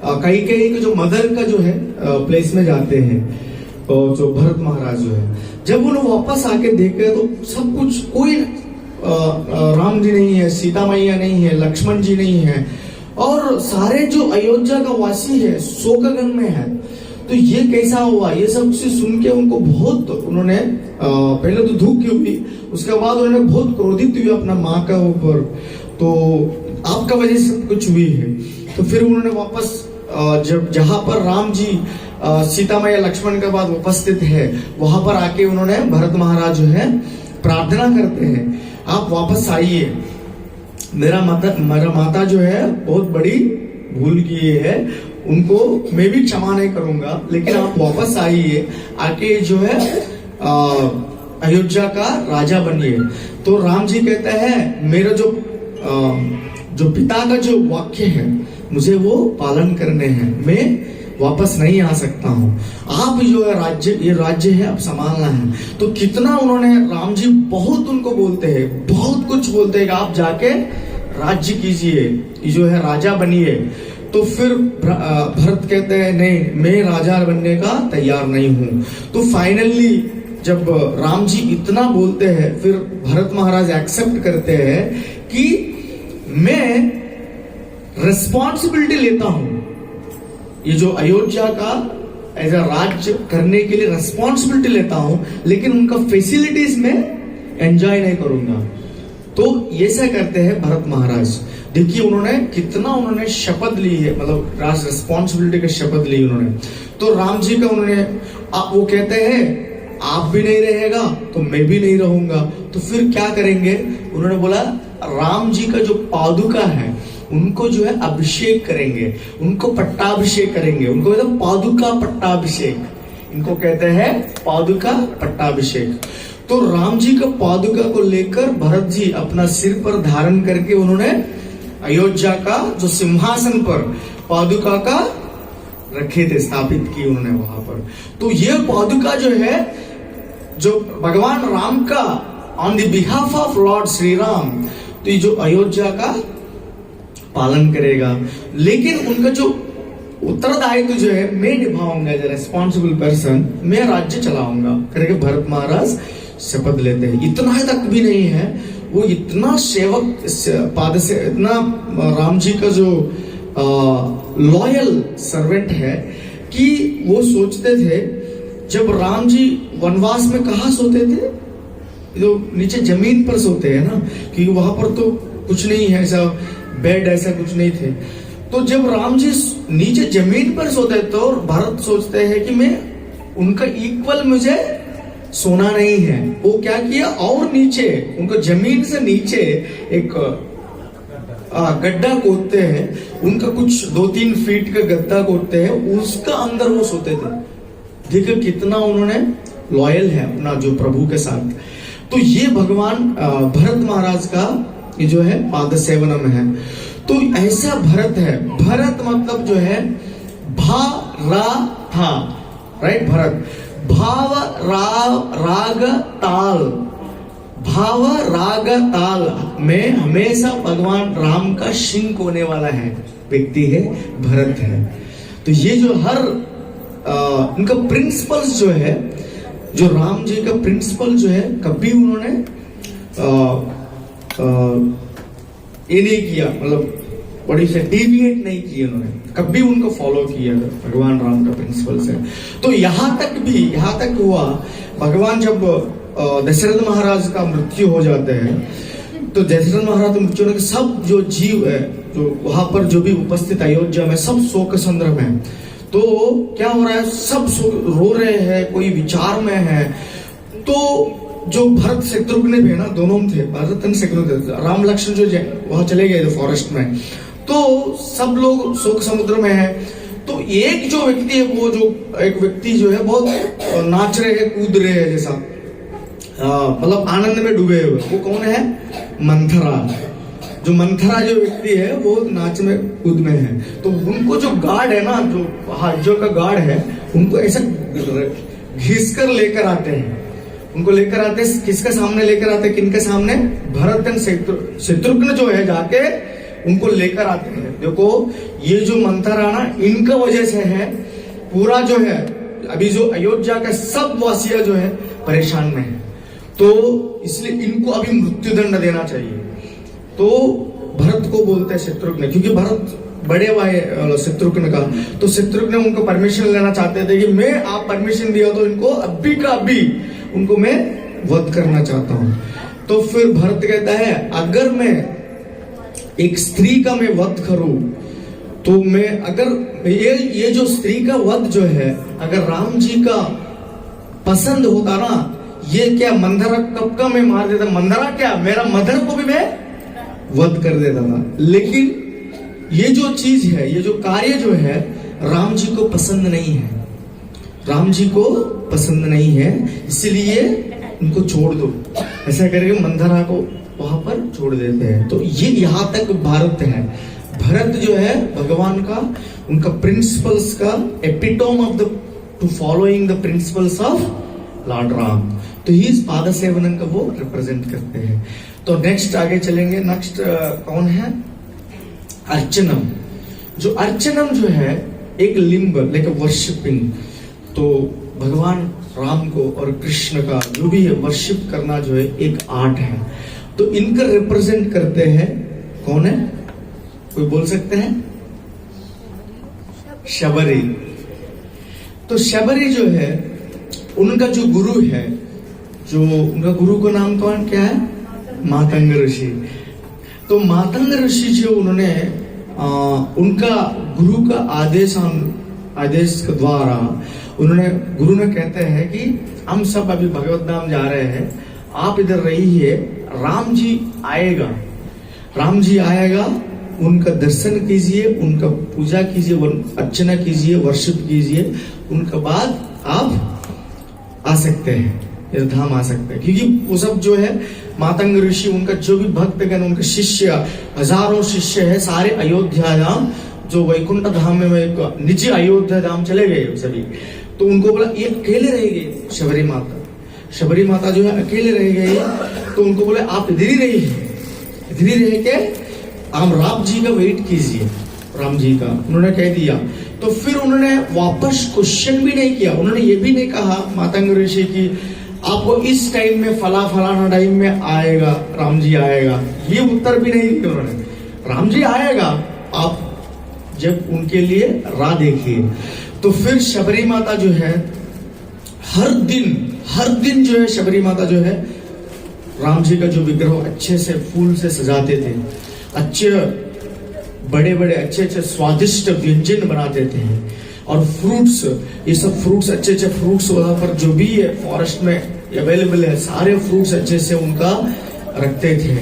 कैकेयी का जो मदर का जो है प्लेस में जाते हैं, और जो भरत महाराज जो है, जब उन्होंने वापस आके देखे तो सब कुछ, कोई राम जी नहीं है, सीता मैया नहीं है, लक्ष्मण जी नहीं है, और सारे जो अयोध्या का वासी है शोकगन में है। तो ये कैसा हुआ? ये सब से सुन के उनको बहुत, उन्होंने पहले तो दुख हुई, उसके बाद उन्होंने बहुत क्रोधित हुई अपना माँ का ऊपर। तो आपका वजह से सब कुछ हुई है। तो फिर उन्होंने वापस जब जहां पर राम जी सीता मैया लक्ष्मण के बाद उपस्थित है, वहां पर आके उन्होंने भरत महाराज जो है प्रार्थना करते हैं, आप वापस आइए, मेरा माता जो है बहुत बड़ी भूल की है, उनको मैं भी क्षमा नहीं करूंगा, लेकिन आप वापस आइए, आके जो है अयोध्या का राजा बनिए। तो राम जी कहते हैं मेरा जो पिता का जो वाक्य है मुझे वो पालन करने हैं, मैं वापस नहीं आ सकता हूँ, आप जो है ये राज्य है आप संभालना है। तो कितना उन्होंने, राम जी बहुत उनको बोलते हैं, बहुत कुछ बोलते हैं कि आप जाके राज्य कीजिए, जो है राजा बनिए। तो फिर भरत कहते हैं नहीं, मैं राजा बनने का तैयार नहीं हूं। तो फाइनली जब राम जी इतना बोलते हैं, फिर भरत महाराज एक्सेप्ट करते हैं कि मैं रिस्पॉन्सिबिलिटी लेता हूं, ये जो अयोध्या का एज अ राज्य करने के लिए रिस्पॉन्सिबिलिटी लेता हूं, लेकिन उनका फैसिलिटीज में एंजॉय नहीं करूंगा। तो ऐसा करते हैं भरत महाराज। देखिए उन्होंने कितना शपथ ली है, मतलब राज रिस्पॉन्सिबिलिटी की शपथ ली उन्होंने। तो राम जी का वो कहते हैं आप भी नहीं रहेगा तो मैं भी नहीं रहूंगा, तो फिर क्या करेंगे? उन्होंने बोला राम जी का जो पादुका है उनको जो है अभिषेक करेंगे, उनको पट्टाभिषेक करेंगे, उनको कहते हैं पादुका पट्टाभिषेक, इनको कहते हैं पादुका पट्टाभिषेक। तो राम जी का पादुका को लेकर भरत जी अपना सिर पर धारण करके उन्होंने अयोध्या का जो सिंहासन पर पादुका का रखे थे, स्थापित की उन्होंने वहां पर। तो ये पादुका जो है, जो भगवान राम का on the behalf of Lord Shri Ram, तो ये जो अयोध्या का पालन करेगा, लेकिन उनका जो उत्तरदायित्व जो है मैं निभाऊंगा, एज रेस्पॉन्सिबल पर्सन मैं राज्य चलाऊंगा करके भरत महाराज शपथ लेते हैं। इतना तक भी नहीं है, वो इतना सेवक पाद से इतना राम जी का जो लॉयल सर्वेंट है कि वो सोचते थे जब राम जी वनवास में कहा सोते थे, जो नीचे जमीन पर सोते हैं ना, क्योंकि वहां पर तो कुछ नहीं है, ऐसा बेड ऐसा कुछ नहीं थे। तो जब राम जी नीचे जमीन पर सोते थे और भरत सोचते हैं कि मैं उनका इक्वल मुझे सोना नहीं है, वो क्या किया और नीचे उनको जमीन से नीचे एक गड्ढा खोदते हैं, उनका कुछ 2-3 फीट का गड्ढा खोदते हैं, उसका अंदर वो सोते थे। देखो कितना उन्होंने लॉयल है अपना जो प्रभु के साथ। तो ये भगवान भरत महाराज का ये जो है पाद सेवनम है। तो ऐसा भरत है, भरत मतलब जो है भा रा था, राइट, भरत भाव राग ताल, भाव राग ताल में हमेशा भगवान राम का शिंक होने वाला है व्यक्ति है भरत है। तो ये जो हर उनका प्रिंसिपल्स जो है, जो राम जी का प्रिंसिपल जो है, कभी उन्होंने ये नहीं किया, मतलब बड़ी से डेविएट नहीं किया उन्होंने, कभी उनको फॉलो किया भगवान राम का प्रिंसिपल्स है। तो यहाँ तक हुआ, भगवान जब दशरथ महाराज का मृत्यु हो जाते हैं, तो दशरथ महाराज मृत्यु होने के सब जो जीव है, जो वहां पर जो भी उपस्थित अयोध्या में, सब शोक संद्रम है। तो क्या हो रहा है, सब रो रहे हैं, कोई विचार में है। तो जो भरत शत्रुघ्न भी है ना, दोनों थे, भरत और शत्रुघ्न, राम लक्ष्मण जो वहां चले गए थे फॉरेस्ट में, तो सब लोग शोक समुद्र में है। तो एक जो व्यक्ति है, वो जो एक व्यक्ति जो है बहुत नाच रहे हैं, कूद रहे हैं, जैसा मतलब आनंद में डूबे हुए, वो कौन है? मंथरा। जो मंथरा जो व्यक्ति है वो नाच में कूद में है। तो उनको जो गार्ड है ना, जो हाजो का गार्ड है, उनको ऐसा घिस कर लेकर आते हैं, उनको लेकर आते, किसके सामने लेकर आते, किनके सामने? भरत और शत्रुघ्न जो है जाके उनको लेकर आते हैं। देखो ये जो मंथरा ना, इनका वजह से है पूरा जो है अभी जो अयोध्या का सब वासिया जो है परेशान में है, तो इसलिए इनको अभी मृत्यु दंड देना चाहिए। तो भरत को बोलते हैं शत्रुघ्न, क्योंकि भरत बड़े भाई शत्रुघ्न का, तो शत्रुघ्न उनको परमिशन लेना चाहते थे कि मैं, आप परमिशन दिया तो इनको अभी का अभी उनको मैं वध करना चाहता हूं। तो फिर भरत कहता है अगर मैं एक स्त्री का मैं वध करूं, तो मैं अगर ये जो स्त्री का वध जो है अगर राम जी का पसंद होता ना, ये क्या मंदरा कब का मैं मार देता, मंदरा क्या मेरा मदर को भी मैं वध कर देता था। लेकिन ये जो चीज है, ये जो कार्य जो है राम जी को पसंद नहीं है, राम जी को पसंद नहीं है, इसलिए उनको छोड़ दो, ऐसा करके मंदरा को वहां पर छोड़ देते हैं। तो ये यहां तक भारत है। भरत जो है भगवान का, उनका प्रिंसिपल्स का epitome of the two following the principles of Lord Ram. तो ही इस पाद सेवनम का वो रिप्रेजेंट करते हैं। तो नेक्स्ट आगे चलेंगे। नेक्स्ट कौन है? अर्चनम। जो है एक लिंब, लाइक वर्शिपिंग। तो भगवान राम को और कृष्ण का जो भी है वर्शिप करना जो है एक आर्ट है। तो इनका रिप्रेजेंट करते हैं कौन है, कोई बोल सकते हैं? शबरी। तो शबरी जो है उनका जो गुरु है, जो उनका गुरु का नाम कौन क्या है? मातंग ऋषि। तो मातंग ऋषि जो उन्होंने उनका गुरु का आदेश के द्वारा उन्होंने गुरु ने कहते हैं कि हम सब अभी भगवत धाम जा रहे हैं, आप इधर रहिए, राम जी आएगा, राम जी आएगा, उनका दर्शन कीजिए, उनका पूजा कीजिए, अर्चना कीजिए, वर्शिप कीजिए, उनके बाद आप आ सकते हैं, इस धाम आ सकते हैं। क्योंकि वो सब जो है मातंग ऋषि, उनका जो भी भक्तगण, उनके शिष्य, हजारों शिष्य है, सारे अयोध्या धाम जो वैकुंठ धाम में एक निजी अयोध्या धाम चले गए सभी। तो उनको बोला ये अकेले रह गए, शबरी माता, शबरी माता जो है अकेले रह गए। तो उनको बोले आप इधर ही रहिए, इधर ही रह के आप राम जी का वेट कीजिए, राम जी का उन्होंने कह दिया। तो फिर उन्होंने वापस क्वेश्चन भी नहीं किया, उन्होंने ये भी नहीं कहा मातंग ऋषि की आपको इस टाइम में फलाना टाइम में आएगा, राम जी आएगा, ये उत्तर भी नहीं दिया उन्होंने। राम जी आएगा, आप जब उनके लिए राह देखिए। तो फिर शबरी माता जो है हर दिन जो है शबरी माता जो है राम जी का जो विग्रह अच्छे से फूल से सजाते थे, अच्छे बड़े अच्छे स्वादिष्ट व्यंजन बनाते थे, और फ्रूट्स, ये सब फ्रूट्स अच्छे फ्रूट्स वहां पर जो भी है फॉरेस्ट में अवेलेबल है, सारे फ्रूट्स अच्छे से उनका रखते थे,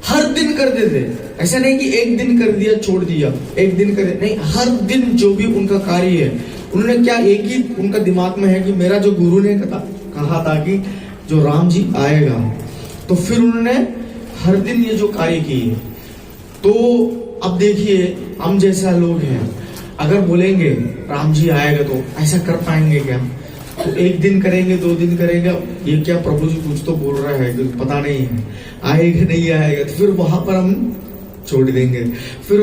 हर दिन करते थे। ऐसा नहीं कि एक दिन कर दिया छोड़ दिया, एक दिन कर दिया, नहीं, हर दिन जो भी उनका कार्य है उन्होंने क्या, एक ही उनका दिमाग में है कि मेरा जो गुरु ने कहा था कि जो राम जी आएगा, तो फिर उन्होंने हर दिन ये जो कार्य किए। तो अब देखिए हम जैसा लोग हैं, अगर बोलेंगे राम जी आएगा तो ऐसा कर पाएंगे क्या? तो एक दिन करेंगे, 2 दिन करेंगे, ये क्या प्रभु जी कुछ तो बोल रहा है, पता नहीं है आएगा नहीं आएगा, तो फिर वहां पर हम छोड़ देंगे, फिर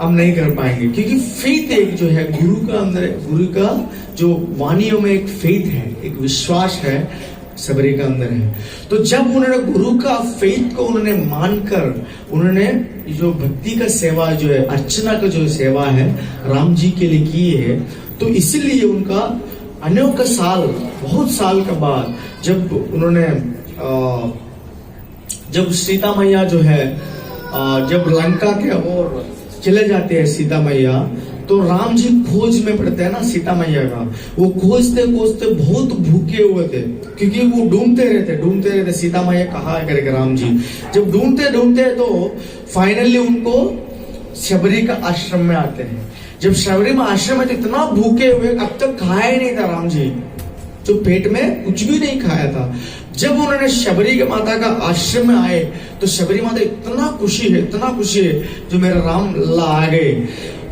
हम नहीं कर पाएंगे। क्योंकि फेथ एक जो है गुरु का अंदर, गुरु का जो वाणियों में एक फेथ है, एक विश्वास है, शबरी का अंदर है। तो जब उन्होंने गुरु का फेथ को उन्होंने मानकर उन्होंने जो भक्ति का सेवा जो है, अर्चना का जो सेवा है राम जी के लिए की है, तो इसीलिए उनका अनेक साल, बहुत साल के बाद जब उन्होंने जब सीता मैया जो है जब लंका के ओर चले जाते हैं सीता मैया, तो राम जी खोज में पड़ते हैं ना सीता मैया का। वो खोजते बहुत भूखे हुए थे, क्योंकि वो ढूंढते रहते सीता मैया कहाँ करके राम जी। जब ढूंढते तो फाइनली उनको शबरी का आश्रम में आते हैं। जब शबरी में आश्रम में इतना भूखे हुए, अब तक खाया ही नहीं था राम जी, जो पेट में कुछ भी नहीं खाया था। जब उन्होंने शबरी के माता का आश्रम में आए तो शबरी माता इतना खुशी है जो मेरा राम ला आ गए।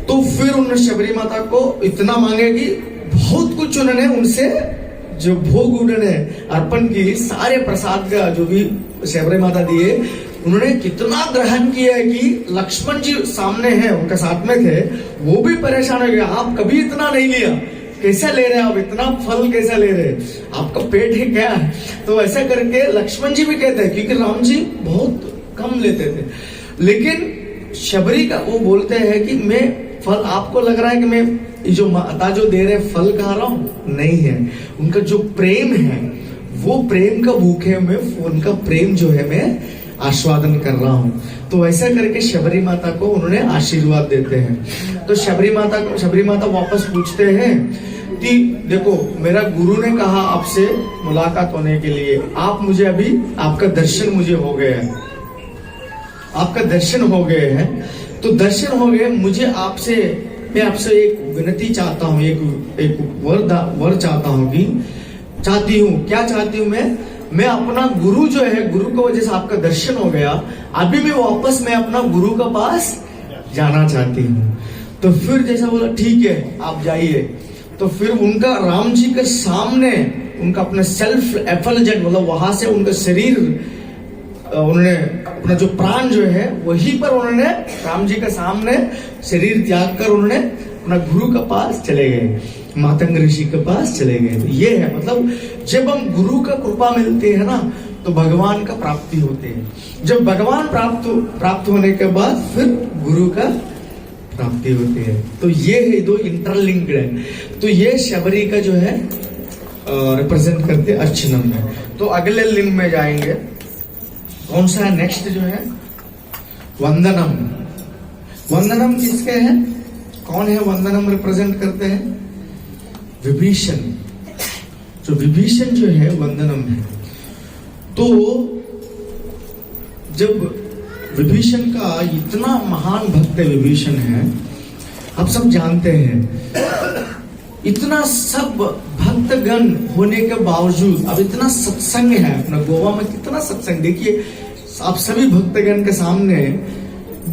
तो फिर उन्होंने शबरी माता को इतना मांगे कि बहुत कुछ उन्होंने उनसे जो भोग उन्होंने अर्पण की, सारे प्रसाद का जो भी शबरी माता दिए, उन्होंने कितना ग्रहण किया है कि लक्ष्मण जी सामने हैं, उनके साथ में थे, वो भी परेशान हो गया, आप कभी इतना नहीं लिया, कैसा ले रहे हैं आप, इतना फल कैसा ले रहे हैं, आपका पेट है क्या? तो ऐसा करके लक्ष्मण जी भी कहते हैं, क्योंकि राम जी बहुत कम लेते थे। लेकिन शबरी का वो बोलते हैं कि मैं फल, आपको लग रहा है कि मैं जो माता जो दे रहे फल खा रहा हूं, नहीं है, उनका जो प्रेम है वो प्रेम का भूखे में उनका प्रेम जो है मैं आस्वादन कर रहा हूं। तो ऐसा करके शबरी माता को उन्होंने आशीर्वाद देते हैं। तो शबरी माता वापस पूछते हैं कि देखो मेरा गुरु ने कहा आपसे मुलाकात होने के लिए, आप मुझे अभी आपका दर्शन मुझे हो गया है, आपका दर्शन हो गए हैं, तो दर्शन हो गए, मुझे आपसे, मैं आपसे एक विनती चाहता हूँ, एक वर चाहता हूँ कि चाहती हूँ, क्या चाहती हूँ मैं अपना गुरु जो है, गुरु की वजह से आपका दर्शन हो गया, अभी मैं अपना गुरु का पास जाना चाहती हूँ। तो फिर जैसा बोला ठीक है आप जाइए। तो फिर उनका राम जी के सामने उनका अपना सेल्फ एफलजेंट, मतलब वहां से उनका शरीर, उन्होंने अपना जो प्राण जो है वहीं पर उन्होंने राम जी के सामने शरीर त्याग कर उन्होंने अपना गुरु के पास चले गए। मातंग ऋषि के पास चले गए। तो ये है मतलब जब हम गुरु का कृपा मिलती है ना तो भगवान का प्राप्ति होते हैं। जब भगवान प्राप्त होने के बाद फिर गुरु का प्राप्ति होती है। तो ये है दो इंटरलिंक्ड है। तो ये शबरी का जो है रिप्रेजेंट करते अर्चनम में। तो अगले लिंग में जाएंगे, कौन सा है नेक्स्ट जो है वंदनम। वंदनम किसके है, कौन है वंदनम रिप्रेजेंट करते हैं, विभीषण। जो विभीषण जो है वंदनम है। तो जब विभीषण का इतना महान भक्त विभीषण है, आप सब जानते हैं, इतना सब भक्तगण होने के बावजूद अब इतना सत्संग है अपना गोवा में, कितना सत्संग। देखिए आप सभी भक्तगण के सामने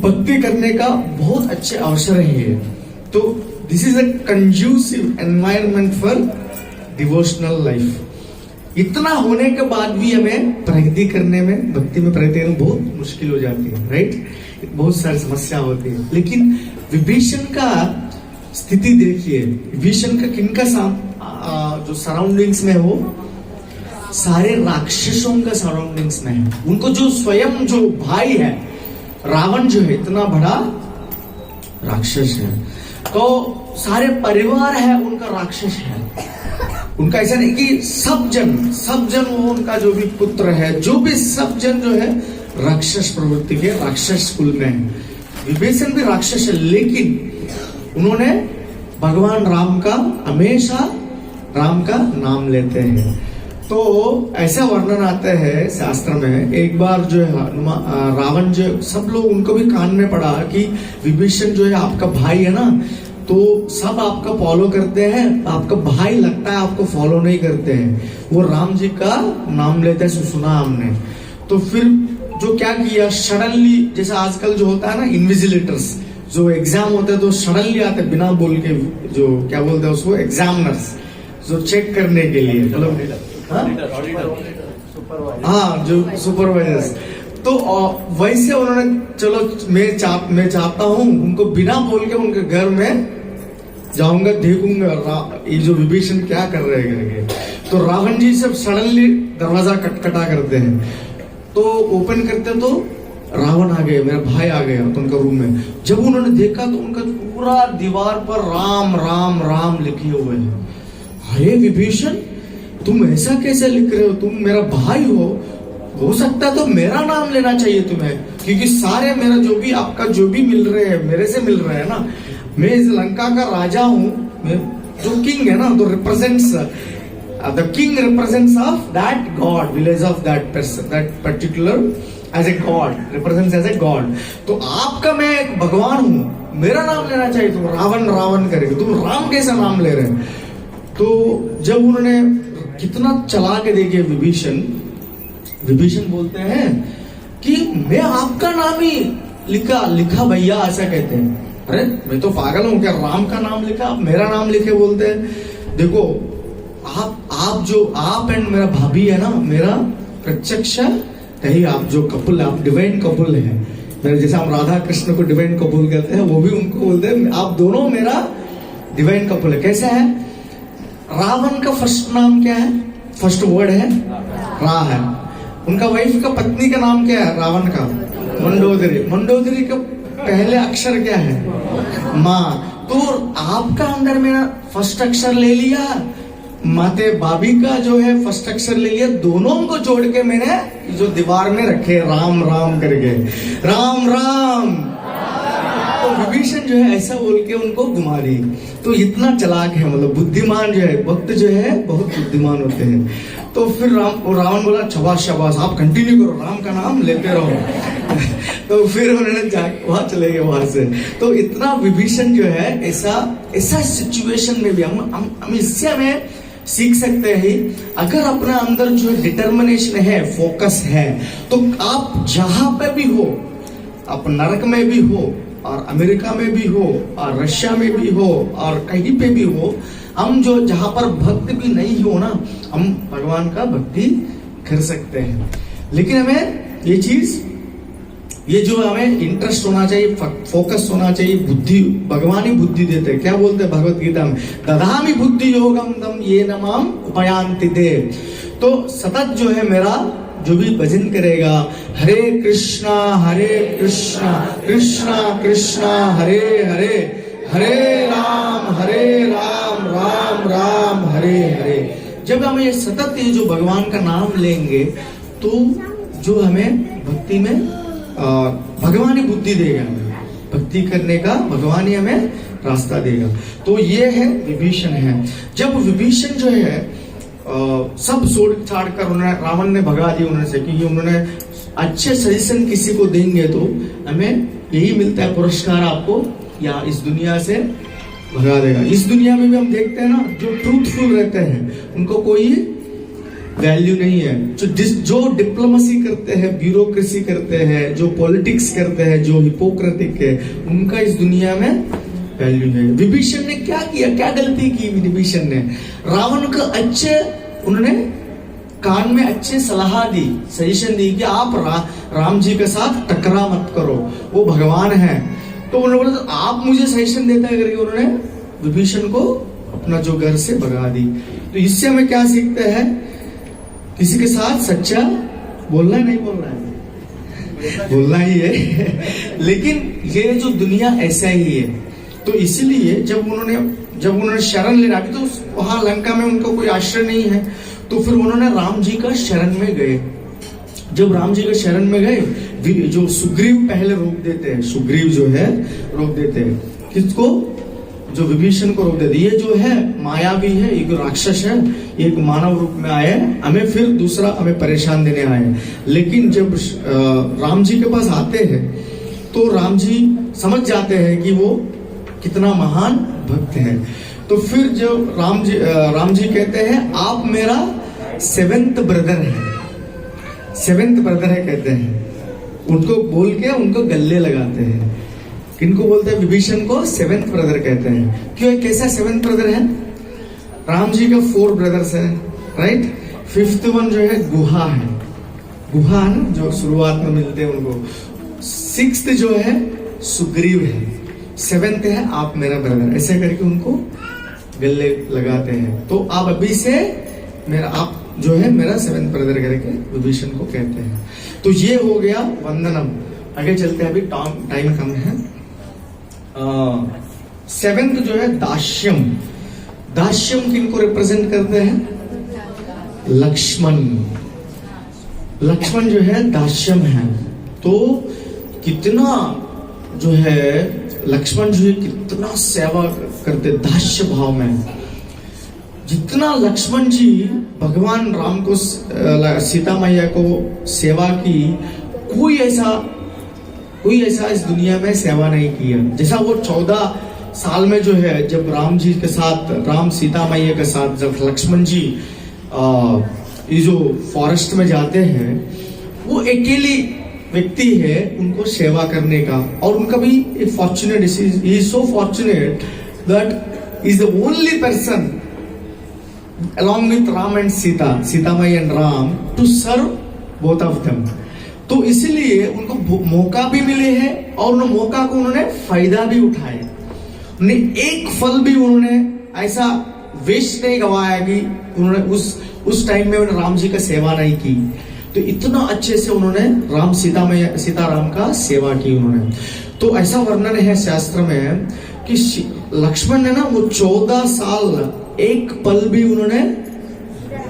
भक्ति करने का बहुत अच्छे अवसर है ये। तो this is a conducive environment for devotional life. इतना होने के बाद भी हमें प्रगति करने में, भक्ति में प्रगति करने में बहुत मुश्किल हो जाती है, राइट। बहुत सारी समस्या होती है। लेकिन विभीषण का स्थिति देखिए, विभीषण का किनका जो सराउंडिंग्स में हो, सारे राक्षसों का सराउंडिंग्स में है। उनको जो स्वयं जो भाई है रावण जो है इतना बड़ा राक्षस है, तो सारे परिवार है उनका राक्षस है। उनका ऐसा नहीं कि सब जन वो उनका जो भी पुत्र है, जो भी सब जन जो है राक्षस प्रवृत्ति के, राक्षस कुल में है। विभीषण भी राक्षस है, लेकिन उन्होंने भगवान राम का हमेशा राम का नाम लेते हैं। तो ऐसा वर्णन आता है शास्त्र में, एक बार जो है रावण जो, सब लोग उनको भी कान में पड़ा कि विभीषण जो है आपका भाई है ना, तो सब आपका फॉलो करते हैं, आपका भाई लगता है आपको फॉलो नहीं करते हैं। वो राम जी का नाम लेते हैं, सुना हमने। तो फिर जो क्या किया, सडनली जैसे आजकल जो होता है ना इन्विजिलेटर्स, जो एग्जाम होते हैं तो सडनली आते बिना बोल के, जो क्या बोलते हैं उसको, एग्जामिनर्स, जो चेक करने के लिए, चलो हाँ जो सुपरवाइजर्स। तो वैसे उन्होंने, चलो मैं चाहता हूं उनको बिना बोल के उनके घर में जाऊंगा, देखूंगा ये जो विभीषण क्या कर रहे हैं। तो रावण जी सब सडनली दरवाजा खटखटा करते हैं, तो ओपन करते तो रावण आ गए, मेरा भाई आ गया तो उनका रूम में। जब उन्होंने देखा तो उनका पूरा दीवार पर राम राम राम लिखे हुए हैं। अरे विभीषण, तुम ऐसा कैसे लिख रहे हो, तुम मेरा भाई हो सकता तो मेरा नाम लेना चाहिए तुम्हें, क्योंकि सारे मेरा जो भी आपका जो भी मिल रहे हैं मेरे से मिल रहे हैं ना। मैं इस लंका का राजा हूं, मैं जो किंग है ना, तो represents the king represents of that god, village of that person, that particular as a god, represents as a god. तो आपका मैं एक भगवान हूं, मेरा नाम लेना चाहिए। तुम रावण रावण करेंगे, तुम राम कैसा नाम ले रहे हैं। तो जब उन्होंने कितना चला के देखिए विभीषण बोलते हैं कि मैं आपका नाम ही लिखा भैया, ऐसा कहते हैं। अरे मैं तो पागल हूं क्या, राम का नाम लिखा, आप मेरा नाम लिखे बोलते हैं। देखो आप एंड मेरा भाभी है ना, मेरा प्रत्यक्ष कहीं आप जो कपल, आप डिवाइन कपल है मेरे, जैसे हम राधा कृष्ण को डिवाइन कपल कहते हैं, वो भी उनको बोलते हैं आप दोनों मेरा डिवाइन कपल है। कैसा है, रावण का फर्स्ट नाम क्या है, फर्स्ट वर्ड है रा है। उनका वाइफ का, पत्नी का नाम क्या है रावण का, मंडोदरी। मंडोदरी का पहले अक्षर क्या है, माँ। तो आपका अंदर मेरा फर्स्ट अक्षर ले लिया, माते भाभी का जो है फर्स्ट अक्षर ले लिया, दोनों को जोड़ के मैंने जो दीवार में रखे राम राम करके, राम राम। तो विभीषण जो है ऐसा बोल के उनको घुमा रही। तो इतना चालाक है, मतलब बुद्धिमान जो है, भक्त जो है बहुत बुद्धिमान होते हैं। तो फिर रावण बोला शाबाश शाबाश, आप कंटिन्यू करो, राम का नाम लेते रहो। तो फिर उन्होंने वहां चले गए वहां से। तो इतना विभीषण जो है ऐसा सिचुएशन में भी हम इससे हमें सीख सकते हैं। अगर अपना अंदर जो डिटर्मिनेशन है, फोकस है, तो आप जहां पे भी हो, आप नरक में भी हो और अमेरिका में भी हो और रशिया में भी हो और कहीं पे भी हो, हम जो जहां पर भक्त भी नहीं हो ना, हम भगवान का भक्ति कर सकते हैं। लेकिन हमें ये चीज ये जो हमें इंटरेस्ट होना चाहिए, फोकस होना चाहिए, बुद्धि भगवान ही बुद्धि देते हैं। क्या बोलते हैं भगवत गीता में, दधामि बुद्धि योगम तम ये नमाम उपयांति दे। तो सतत जो है मेरा जो भी भजन करेगा, हरे कृष्णा कृष्णा कृष्णा हरे हरे, हरे राम राम राम हरे हरे। जब हम ये सतत ये जो भगवान का नाम लेंगे तो जो हमें भक्ति में भगवान ही बुद्धि देगा, भक्ति करने का भगवान ही हमें रास्ता देगा। तो ये है विभीषण है। जब विभीषण जो है सब छोड़ कर उन्होंने रावण ने भगा दिया उन्होंने से, क्योंकि उन्होंने अच्छे सजेशन किसी को देंगे तो हमें यही मिलता है पुरस्कार, आपको या इस दुनिया से भगा देगा। इस दुनिया में भी हम देखते हैं ना, जो ट्रूथफुल रहते हैं उनको कोई वैल्यू नहीं है। जो डिप्लोमेसी करते हैं, ब्यूरोक्रेसी करते हैं, जो पॉलिटिक्स करते हैं, जो हिपोक्रेटिक है, उनका इस दुनिया में वैल्यू है। विभीषण ने क्या किया, क्या गलती की विभीषण ने, रावण को अच्छे उन्होंने कान में अच्छे सलाह दी, सजेशन दी कि आप राम जी के साथ टकरा मत करो, वो भगवान है। तो उन्होंने बोला तो आप मुझे सजेशन देता है करके उन्होंने विभीषण को अपना जो घर से भगा दी। तो इससे हमें क्या सीखते हैं, किसी के साथ सच्चा बोलना नहीं बोलना है, बोलना ही है लेकिन ये जो दुनिया ऐसा ही है। तो इसीलिए जब उन्होंने शरण ले रखी तो वहां लंका में उनको कोई आश्रय नहीं है, तो फिर उन्होंने राम जी का शरण में गए। जब राम जी के शरण में गए, जो सुग्रीव पहले रोक देते हैं, सुग्रीव जो है रोक देते हैं किसको, जो विभीषण को रोक देते। ये जो है मायावी है, एक राक्षस है, एक मानव रूप में आए, हमें फिर दूसरा हमें परेशान देने आए। लेकिन जब राम जी के पास आते हैं तो राम जी समझ जाते हैं कि वो कितना महान भक्त है। तो फिर जब राम जी कहते हैं आप मेरा सेवेंथ ब्रदर है, सेवेंथ ब्रदर है कहते हैं, उनको बोल के उनको गले लगाते हैं। किनको बोलते हैं, विभीषण को सेवेंथ ब्रदर कहते हैं। क्यों, कैसा सेवेंथ ब्रदर है, राम जी का 4 ब्रदर्स है, राइट। 5th वन जो है गुहा है, गुहा है ना, जो शुरुआत में मिलते हैं उनको। 6th जो है सुग्रीव है, 7th है आप मेरा ब्रदर, ऐसे करके उनको गले लगाते हैं। तो आप अभी से मेरा, आप जो है मेरा 7th ब्रदर करके विभीषण को कहते हैं। तो ये हो गया वंदनम। आगे चलते हैं, अभी टाइम कम है। 7th जो है दास्यम। दास्यम किनको रिप्रेजेंट करते हैं, लक्ष्मण। लक्ष्मण जो है दास्यम है। तो कितना जो है लक्ष्मण जो है कितना सेवा करते दास्य भाव में। जितना लक्ष्मण जी भगवान राम को, सीता मैया को सेवा की, कोई ऐसा इस दुनिया में सेवा नहीं किया। जैसा वो 14 साल में जो है, जब राम जी के साथ, राम सीता मैया के साथ जब लक्ष्मण जी ये जो फॉरेस्ट में जाते हैं, वो अकेली व्यक्ति है उनको सेवा करने का। और उनका भी एक fortunate, he is so fortunate that is the only person along with Ram and Sita Mai and Ram to serve both of them। तो इसीलिए उनको मौका भी मिले हैं और उन मौका को उन्होंने फायदा भी उठाए। उन्हें एक फल भी उन्होंने ऐसा वेस्ट नहीं गवाया कि उन्होंने उस टाइम में उन्होंने राम जी का सेवा नहीं की। तो इतना अच्छे से उन्होंने सीता राम का सेवा की उन्होंने। तो ऐसा वर्णन है शास्त्र में कि लक्ष्मण ने ना वो 14 साल एक पल भी उन्होंने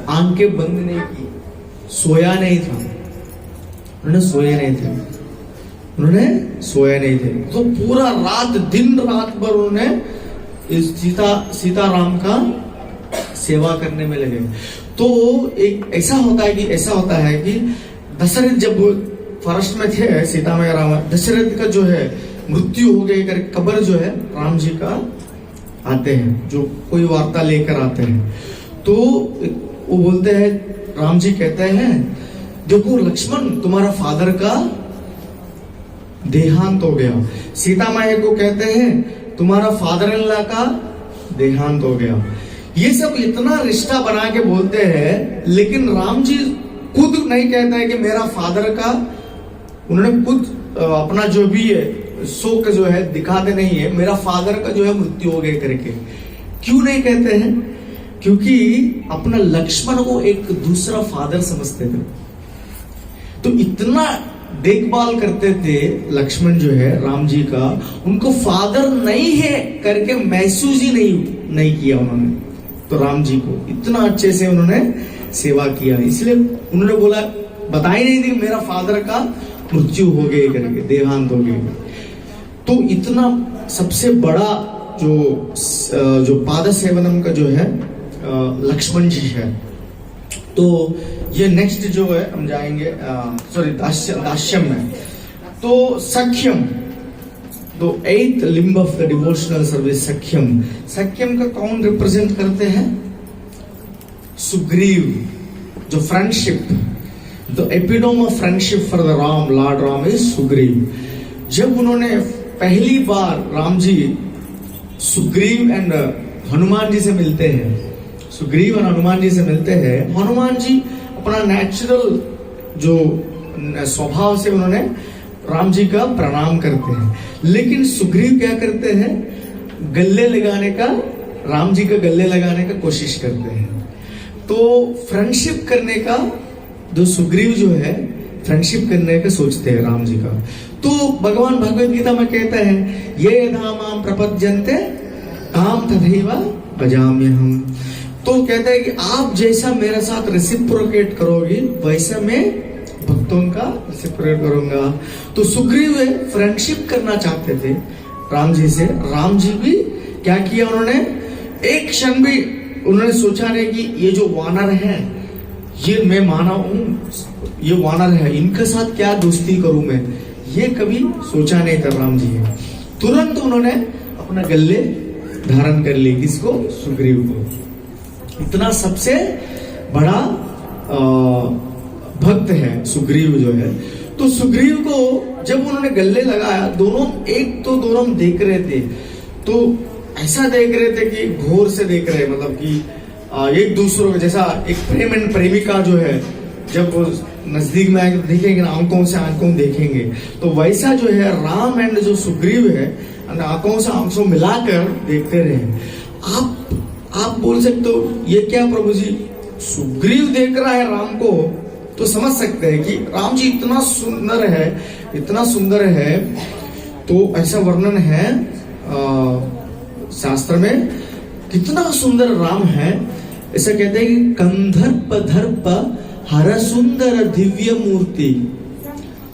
आंखें बंद नहीं की, सोया नहीं था, उन्होंने सोया नहीं थे। तो पूरा रात, दिन रात भर उन्होंने इस सीता राम का सेवा करने में लगे। तो एक ऐसा होता है कि दशरथ जब फॉरेस्ट में थे, सीता मैया राम, दशरथ का जो है मृत्यु हो गई कर कब्र जो है राम जी का आते हैं, जो कोई वार्ता लेकर आते हैं। तो वो बोलते हैं, राम जी कहते हैं देखो लक्ष्मण तुम्हारा फादर का देहांत हो गया। सीता मैया को कहते हैं तुम्हारा फादर इन लॉ का देहांत हो गया। ये सब इतना रिश्ता बना के बोलते हैं, लेकिन राम जी खुद नहीं कहता है कि मेरा फादर का, उन्होंने खुद अपना जो भी है शोक जो है दिखाते नहीं है, मेरा फादर का जो है मृत्यु हो गई करके। क्यों नहीं कहते हैं? क्योंकि अपना लक्ष्मण को एक दूसरा फादर समझते थे, तो इतना देखभाल करते थे लक्ष्मण जो है राम जी का, उनको फादर नहीं है करके महसूस ही नहीं किया उन्होंने। तो राम जी को इतना अच्छे से उन्होंने सेवा किया, इसलिए उन्होंने बोला, बताई नहीं थी मेरा फादर का मृत्यु हो गई करके, देहांत हो गई। तो इतना सबसे बड़ा जो पाद सेवनम का जो है लक्ष्मण जी है। तो ये नेक्स्ट जो है हम जाएंगे दास्यम में। तो सख्यम, तो 8th limb of the devotional service sakhyam. Sakhyam का कौन रिप्रेजेंट करते हैं? सुग्रीव, जो friendship, the epitome of friendship for the Ram, lord Ram is Sugriv. जब उन्होंने पहली बार राम जी सुग्रीव एंड हनुमान जी से मिलते हैं, सुग्रीव और हनुमान जी से मिलते हैं, हनुमान जी अपना नेचुरल जो स्वभाव से उन्होंने राम जी का प्रणाम करते हैं, लेकिन सुग्रीव क्या करते हैं? गले लगाने का, राम जी का गले लगाने का कोशिश करते हैं। तो फ्रेंडशिप करने का जो सुग्रीव जो है फ्रेंडशिप करने का सोचते हैं राम जी का। तो भगवान भगवत गीता में कहते हैं, ये धामाम प्रपद्यन्ते ताम तथैव भजाम्यहम्। तो कहते हैं कि आप जैसा मेरे साथ रेसिप्रोकेट करोगे वैसा मैं भक्तों का रेसिप्रोकेट करूंगा। तो सुग्रीव फ्रेंडशिप करना चाहते थे राम जी से। राम जी भी क्या किया उन्होंने? एक क्षण भी उन्होंने सोचा नहीं कि ये जो वानर है, ये मैं माना हूं, ये वानर है, इनके साथ क्या दोस्ती करूं मैं, ये कभी सोचा नहीं था राम जी ने। तुरंत उन्होंने अपना गले धारण कर ली, किसको? सुग्रीव को। इतना सबसे बड़ा भक्त है सुग्रीव जो है। तो सुग्रीव को जब उन्होंने गले लगाया, दोनों एक तो दोनों देख रहे थे, तो ऐसा देख रहे थे कि घोर से देख रहे, मतलब कि एक दूसरों को, जैसा एक प्रेम एंड प्रेमिका जो है जब वो नजदीक में आएंगे देखेंगे ना, आंखों से आंखों देखेंगे, तो वैसा जो है राम एंड जो सुग्रीव है आंखों से आंखों मिलाकर देखते रहे। आप बोल सकते हो ये क्या प्रभु जी, सुग्रीव देख रहा है राम को, तो समझ सकते हैं कि राम जी इतना सुंदर है, इतना सुंदर है। तो ऐसा वर्णन है शास्त्र में, कितना सुंदर राम है। ऐसा कहते हैं कि कंधर्प धर्प हर सुंदर दिव्य मूर्ति,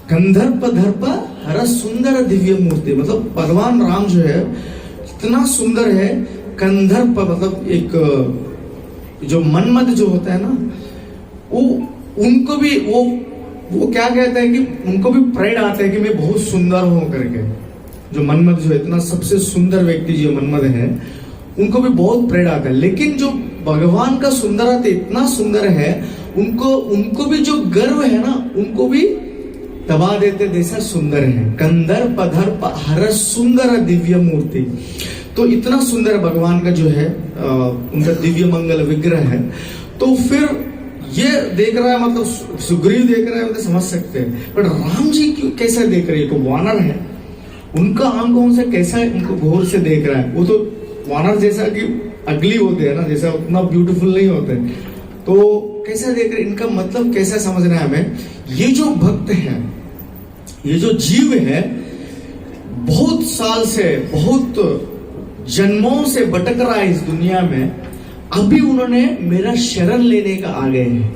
कंधर्प धर्प हर सुंदर दिव्य मूर्ति, मतलब भगवान राम जो है इतना सुंदर है। कंधर्प मतलब एक जो मनमद जो होता है ना, वो उनको भी वो क्या कहते हैं कि उनको भी प्राइड आता है कि मैं बहुत सुंदर हूं करके। जो मनमद जो इतना सबसे सुंदर व्यक्ति जो मनमद है, उनको भी बहुत प्राइड आता है। लेकिन जो भगवान का सुंदरता इतना सुंदर है, उनको भी जो गर्व है ना, उनको भी दबा देते जैसा सुंदर है। कंदर्प धर्प हर सुंदर दिव्य मूर्ति, तो इतना सुंदर भगवान का जो है उनका दिव्य मंगल विग्रह है। तो फिर ये देख रहा है, मतलब सुग्रीव देख रहा है, मतलब समझ सकते हैं। बट राम जी कैसे देख रहे हैं? तो वानर है, उनका आंखों से कैसा उनको घोर से देख रहा है। वो तो वानर जैसा कि अगली होते हैं ना, जैसा उतना ब्यूटीफुल नहीं होते, तो कैसे देख रहे, इनका मतलब कैसे समझना है हमें। ये जो भक्त है, ये जो जीव है, बहुत साल से, बहुत जन्मों से भटक रहा है इस दुनिया में, अभी उन्होंने मेरा शरण लेने का आ गए हैं,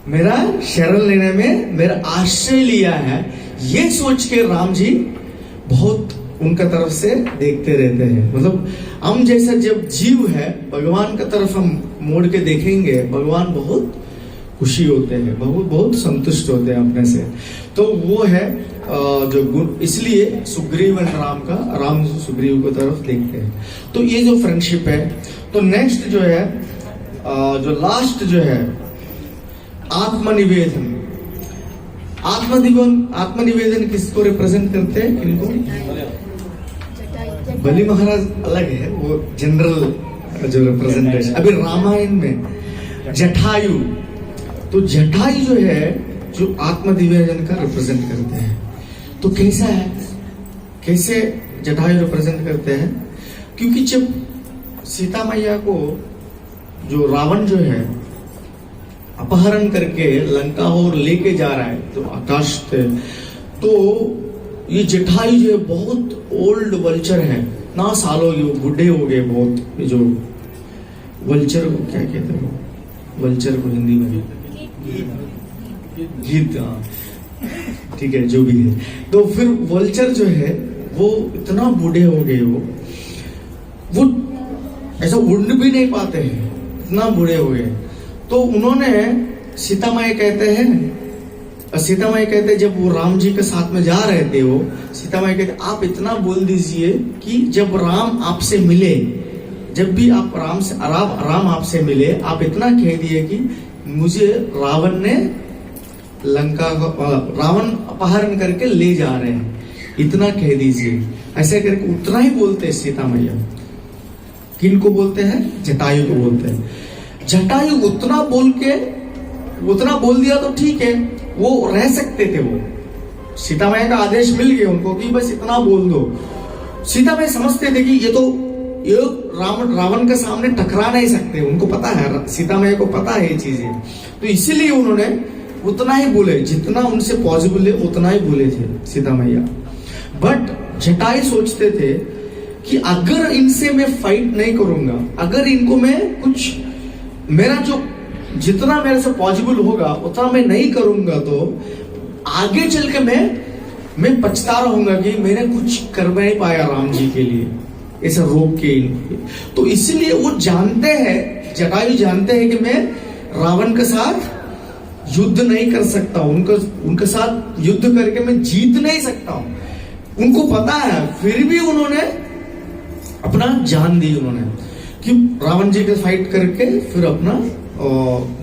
मेरा शरण लेने में मेरा आश्रय लिया है। ये सोच के राम जी बहुत उनका तरफ से देखते रहते हैं। मतलब हम जैसा जब जीव है, भगवान का तरफ हम मोड़ के देखेंगे, भगवान बहुत खुशी होते हैं, बहुत संतुष्ट होते हैं अपने से। तो वो है जो गुण, इसलिए सुग्रीव एंड राम सुग्रीव को तरफ देखते हैं। तो ये जो फ्रेंडशिप है। तो नेक्स्ट जो है, जो लास्ट जो है, आत्मनिवेदन। आत्मनिवेदन किसको रिप्रेजेंट करते हैं? इनको बलि महाराज अलग है, वो जनरल जो रिप्रेजेंटेशन। अभी रामायण में जटायु, तो जटायु जो है जो आत्मनिवेदन का रिप्रेजेंट करते हैं। तो कैसा है, कैसे जटायु रिप्रेजेंट करते हैं? क्योंकि जब सीता मैया को जो रावण जो है अपहरण करके लंका और लेके जा रहा है, तो आकाश से, तो ये जटायु जो है बहुत ओल्ड वल्चर है ना, सालों के बूढ़े हो गए बहुत। जो वल्चर को क्या कहते हैं, वल्चर को हिंदी में गीत, ठीक है जो भी है। तो फिर वल्चर जो है वो इतना बूढ़े हो गए, वो ऐसा उड़ भी नहीं पाते हैं, इतना बूढ़े हो गए। तो उन्होंने सीता माई कहते हैं, सीता माई कहते जब वो राम जी के साथ में जा रहे थे, वो सीता माई कहते आप इतना बोल दीजिए कि जब राम आपसे मिले, जब भी आप राम आपसे मिले, आप इतना कह दिए कि मुझे रावण ने लंका को, रावण अपहरण करके ले जा रहे हैं, इतना कह दीजिए। ऐसे करके उतना ही बोलते हैं सीता मैया। किनको बोलते हैं? जटायु को बोलते हैं। जटायु उतना बोल दिया तो ठीक है, वो रह सकते थे। वो सीता मैया का आदेश मिल गया उनको कि बस इतना बोल दो। सीता मैया समझते थे कि ये रावण के सामने टकरा नहीं सकते, उनको पता है, सीता मैया को पता है ये चीजें, तो इसीलिए उन्होंने उतना ही बोले, जितना उनसे पॉसिबल है उतना ही बोले थे सीता मैया। बट जटायु सोचते थे कि अगर इनसे मैं फाइट नहीं करूंगा, अगर इनको मैं कुछ, मेरा जो जितना मेरे से पॉसिबल होगा उतना मैं नहीं करूंगा, तो आगे चल के मैं पछता रहूंगा कि मैंने कुछ कर नहीं पाया राम जी के लिए, ऐसा रोक के इनको। तो इसलिए वो जानते हैं, जटायु जानते हैं कि मैं रावण के साथ युद्ध नहीं कर सकता, उनके साथ युद्ध करके मैं जीत नहीं सकता हूं, उनको पता है। फिर भी उन्होंने अपना जान दी, उन्होंने कि रावण जी के फाइट करके फिर अपना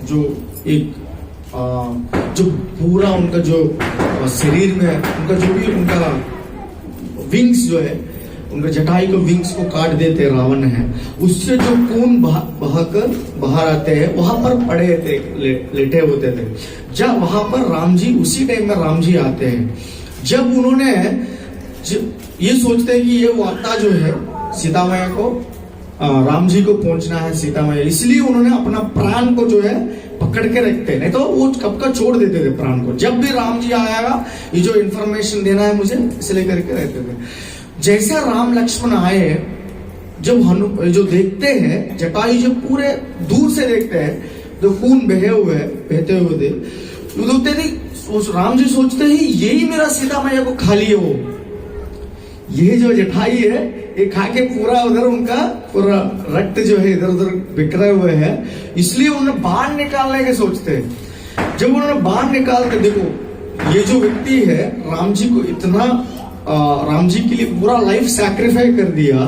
जो एक जो पूरा उनका जो शरीर में उनका जो भी उनका विंग्स जो है, उनका जटायु को विंग्स को काट देते रावण है, उससे जो खून बहाकर बाहर आते हैं, वहां पर पड़े थे, लेटे होते थे। जब वहां पर राम जी, उसी टाइम में राम जी आते हैं, जब उन्होंने ये सोचते हैं कि ये वार्ता जो है सीता मैया को, राम जी को पहुंचना है सीता मैया, इसलिए उन्होंने अपना प्राण को जो है पकड़ के रखते, नहीं तो वो कब का छोड़ देते थे प्राण को। जब भी राम जी आएगा, ये जो इन्फॉर्मेशन देना है मुझे, इसलिए करके रहते थे। जैसा राम लक्ष्मण आए, जब जो देखते हैं जटायु, जब पूरे दूर से देखते हैं जो खून बहते हुए थे, राम जी सोचते ही यही मेरा सीता मैया को खा लिए, वो ये जो जटायु है ये खा के पूरा उधर उनका पूरा रक्त जो है इधर उधर बिखरे हुए है, इसलिए उन्होंने बाण निकालने के सोचते हैं। जब उन्होंने बाण निकालते, देखो ये जो व्यक्ति है राम जी को इतना, राम जी के लिए पूरा लाइफ सैक्रिफाइस कर दिया,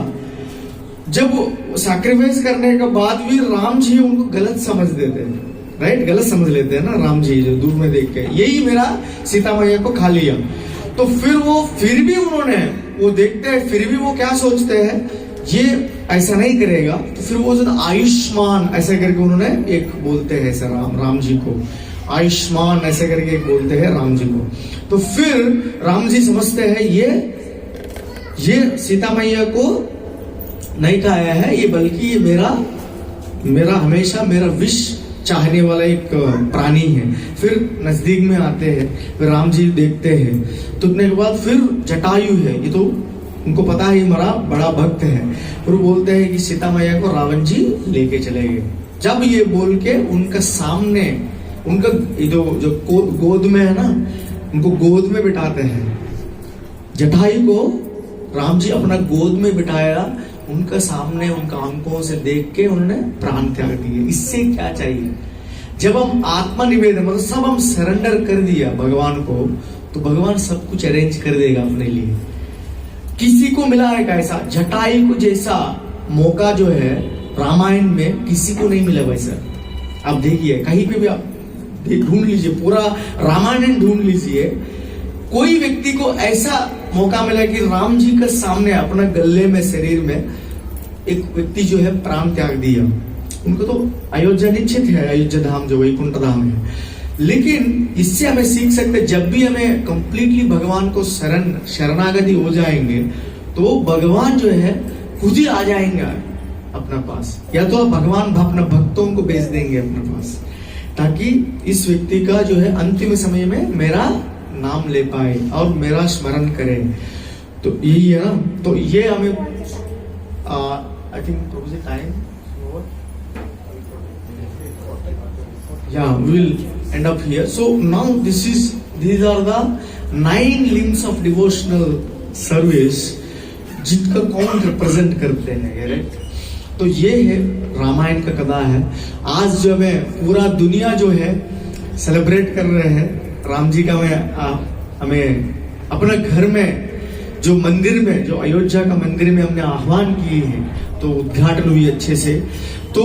जब सैक्रिफाइस करने के बाद भी राम जी उनको गलत समझ देते हैं, राइट, गलत समझ लेते हैं ना राम जी, जो दूर में देख के यही मेरा सीता मैया को खा लिया। तो फिर भी उन्होंने वो देखते हैं, फिर भी वो क्या सोचते हैं, ये ऐसा नहीं करेगा, तो फिर वो जो आयुष्मान ऐसे करके उन्होंने एक बोलते हैं ऐसा राम जी को, आयुष्मान ऐसे करके एक बोलते हैं राम जी को। तो फिर राम जी समझते हैं ये सीता मैया को नहीं खाया है, ये बल्कि ये मेरा हमेशा मेरा विष चाहने वाला एक प्राणी है। फिर नजदीक में आते हैं, फिर राम जी देखते हैं, तो इतने के बाद फिर जटायु है, ये तो उनको पता है मेरा बड़ा भक्त है, फिर बोलते हैं कि सीता मैया को रावण जी लेके चले गए। जब ये बोल के उनका सामने, उनका जो गोद में है ना, उनको गोद में बिठाते हैं, जटायु को राम जी अपना गोद में बिठाया, उनका सामने उनका आंखों से देख के उन्होंने प्राण त्याग दिए। इससे क्या चाहिए? जब हम आत्मनिवेदन, मतलब सब हम सरेंडर कर दिया भगवान को, तो भगवान सब कुछ अरेंज कर देगा अपने लिए। किसी को मिला है कैसा? जटायु को जैसा मौका जो है रामायण में किसी को नहीं मिला वैसा। आप देखिए, कहीं पे भी आप ढूंढ लीजिए, पूरा रामायण ढूंढ लीजिए, कोई व्यक्ति को ऐसा मौका मिला कि राम जी के सामने अपना गले में, शरीर में एक व्यक्ति जो है प्राण त्याग दिया। उनको तो अयोध्या निश्चित है, अयोध्या धाम जो वैकुंठ धाम है, लेकिन इससे हमें सीख सकते, जब भी हमें कंप्लीटली भगवान को शरणागति हो जाएंगे तो भगवान जो है खुद ही आ जाएंगे अपना पास, या तो भगवान अपने भक्तों को भेज देंगे अपने पास, ताकि इस व्यक्ति का जो है अंतिम समय में मेरा नाम ले पाए और मेरा स्मरण करे। तो यही है ना, तो ये हमें I think time, yeah, we will end up here. So now these are the 9 limbs of devotional service जिनका कौन रिप्रेजेंट करते हैं, राइट। तो ये है रामायण का कथा है। आज जो हमें पूरा दुनिया जो है सेलिब्रेट कर रहे हैं राम जी का, हमें अपना घर में जो मंदिर में, जो अयोध्या का मंदिर में हमने आह्वान किए हैं, तो उद्घाटन हुई अच्छे से। तो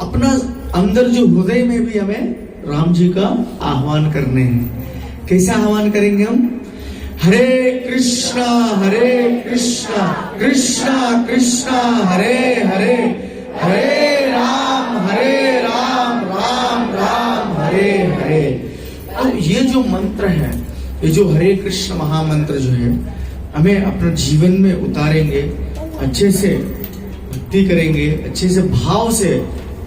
अपना अंदर जो हृदय में भी हमें राम जी का आह्वान करने हैं। कैसे आह्वान करेंगे हम? हरे कृष्णा कृष्णा कृष्णा हरे हरे, हरे राम राम राम हरे हरे। तो ये जो मंत्र है, ये जो हरे कृष्ण महामंत्र जो है, हमें अपने जीवन में उतारेंगे, अच्छे से भक्ति करेंगे, अच्छे से भाव से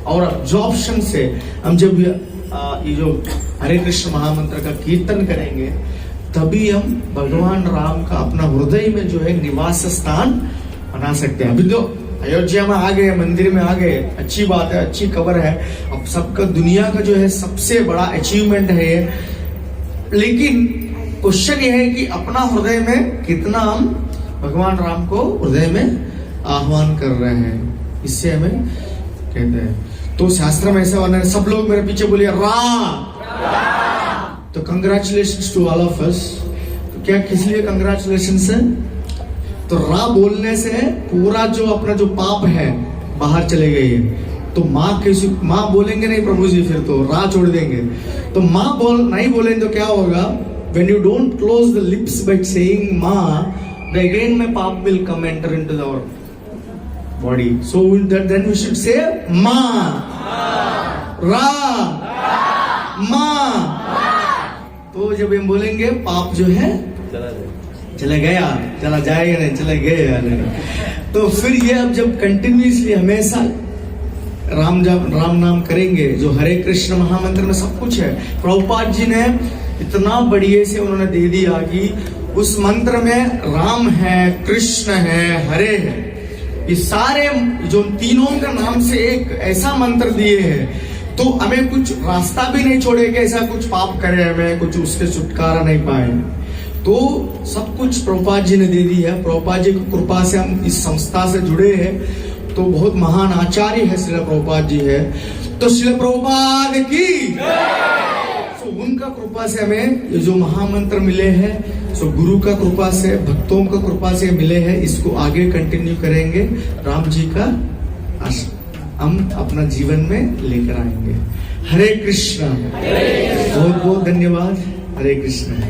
और अब्जॉर्प्शन से हम जब ये जो हरे कृष्ण महामंत्र का कीर्तन करेंगे, तभी हम भगवान राम का अपना हृदय में जो है निवास स्थान बना सकते हैं। अभी तो अयोध्या में आ गए, मंदिर में आ गए, अच्छी बात है, अच्छी खबर है। अब सबका दुनिया का जो है सबसे बड़ा अचीवमेंट है ये, लेकिन क्वेश्चन ये है कि अपना हृदय में कितना हम भगवान राम को हृदय में आह्वान कर रहे हैं, इससे हमें कहते हैं। तो शास्त्र में ऐसा वर्णन है, सब लोग मेरे पीछे बोलिए राम। तो congratulations to all of us. तो क्या किस लिए कंग्रेचुलेशंस है? तो रा बोलने से पूरा जो अपना जो पाप है बाहर चले गए। तो माँ बोलेंगे नहीं प्रभु जी, फिर तो रा छोड़ देंगे। तो माँ नहीं बोलेंगे तो क्या होगा? When you don't close the lips by saying ma, then again my pap will come enter into our body. So then we should say ma, ra, ma. तो जब हम बोलेंगे पाप जो है चला गया, चला जाएगा नहीं, चला गया नहीं। तो फिर ये अब जब कंटिन्यूसली हमेशा राम नाम करेंगे, जो हरे कृष्ण महामंत्र में सब कुछ है। प्रभुपाद जी ने इतना बढ़िया से उन्होंने दे दिया कि उस मंत्र में राम है, कृष्ण है, हरे है, ये सारे जो तीनों का नाम से एक ऐसा मंत्र दिए हैं। तो हमें कुछ रास्ता भी नहीं छोड़ेगा ऐसा कुछ पाप करे, हमें कुछ उसके छुटकारा नहीं पाए। तो सब कुछ प्रभुपाद जी ने दे दी है। प्रभुपाद जी की कृपा से हम इस संस्था से जुड़े हैं। तो बहुत महान आचार्य है श्रील प्रभुपाद जी है। तो श्रील प्रभुपाद की तो उनका कृपा से हमें ये जो महामंत्र मिले हैं, सो गुरु का कृपा से, भक्तों का कृपा से मिले हैं। इसको आगे कंटिन्यू करेंगे, राम जी का हम अपना जीवन में लेकर आएंगे। हरे कृष्ण, बहुत बहुत धन्यवाद। हरे कृष्ण।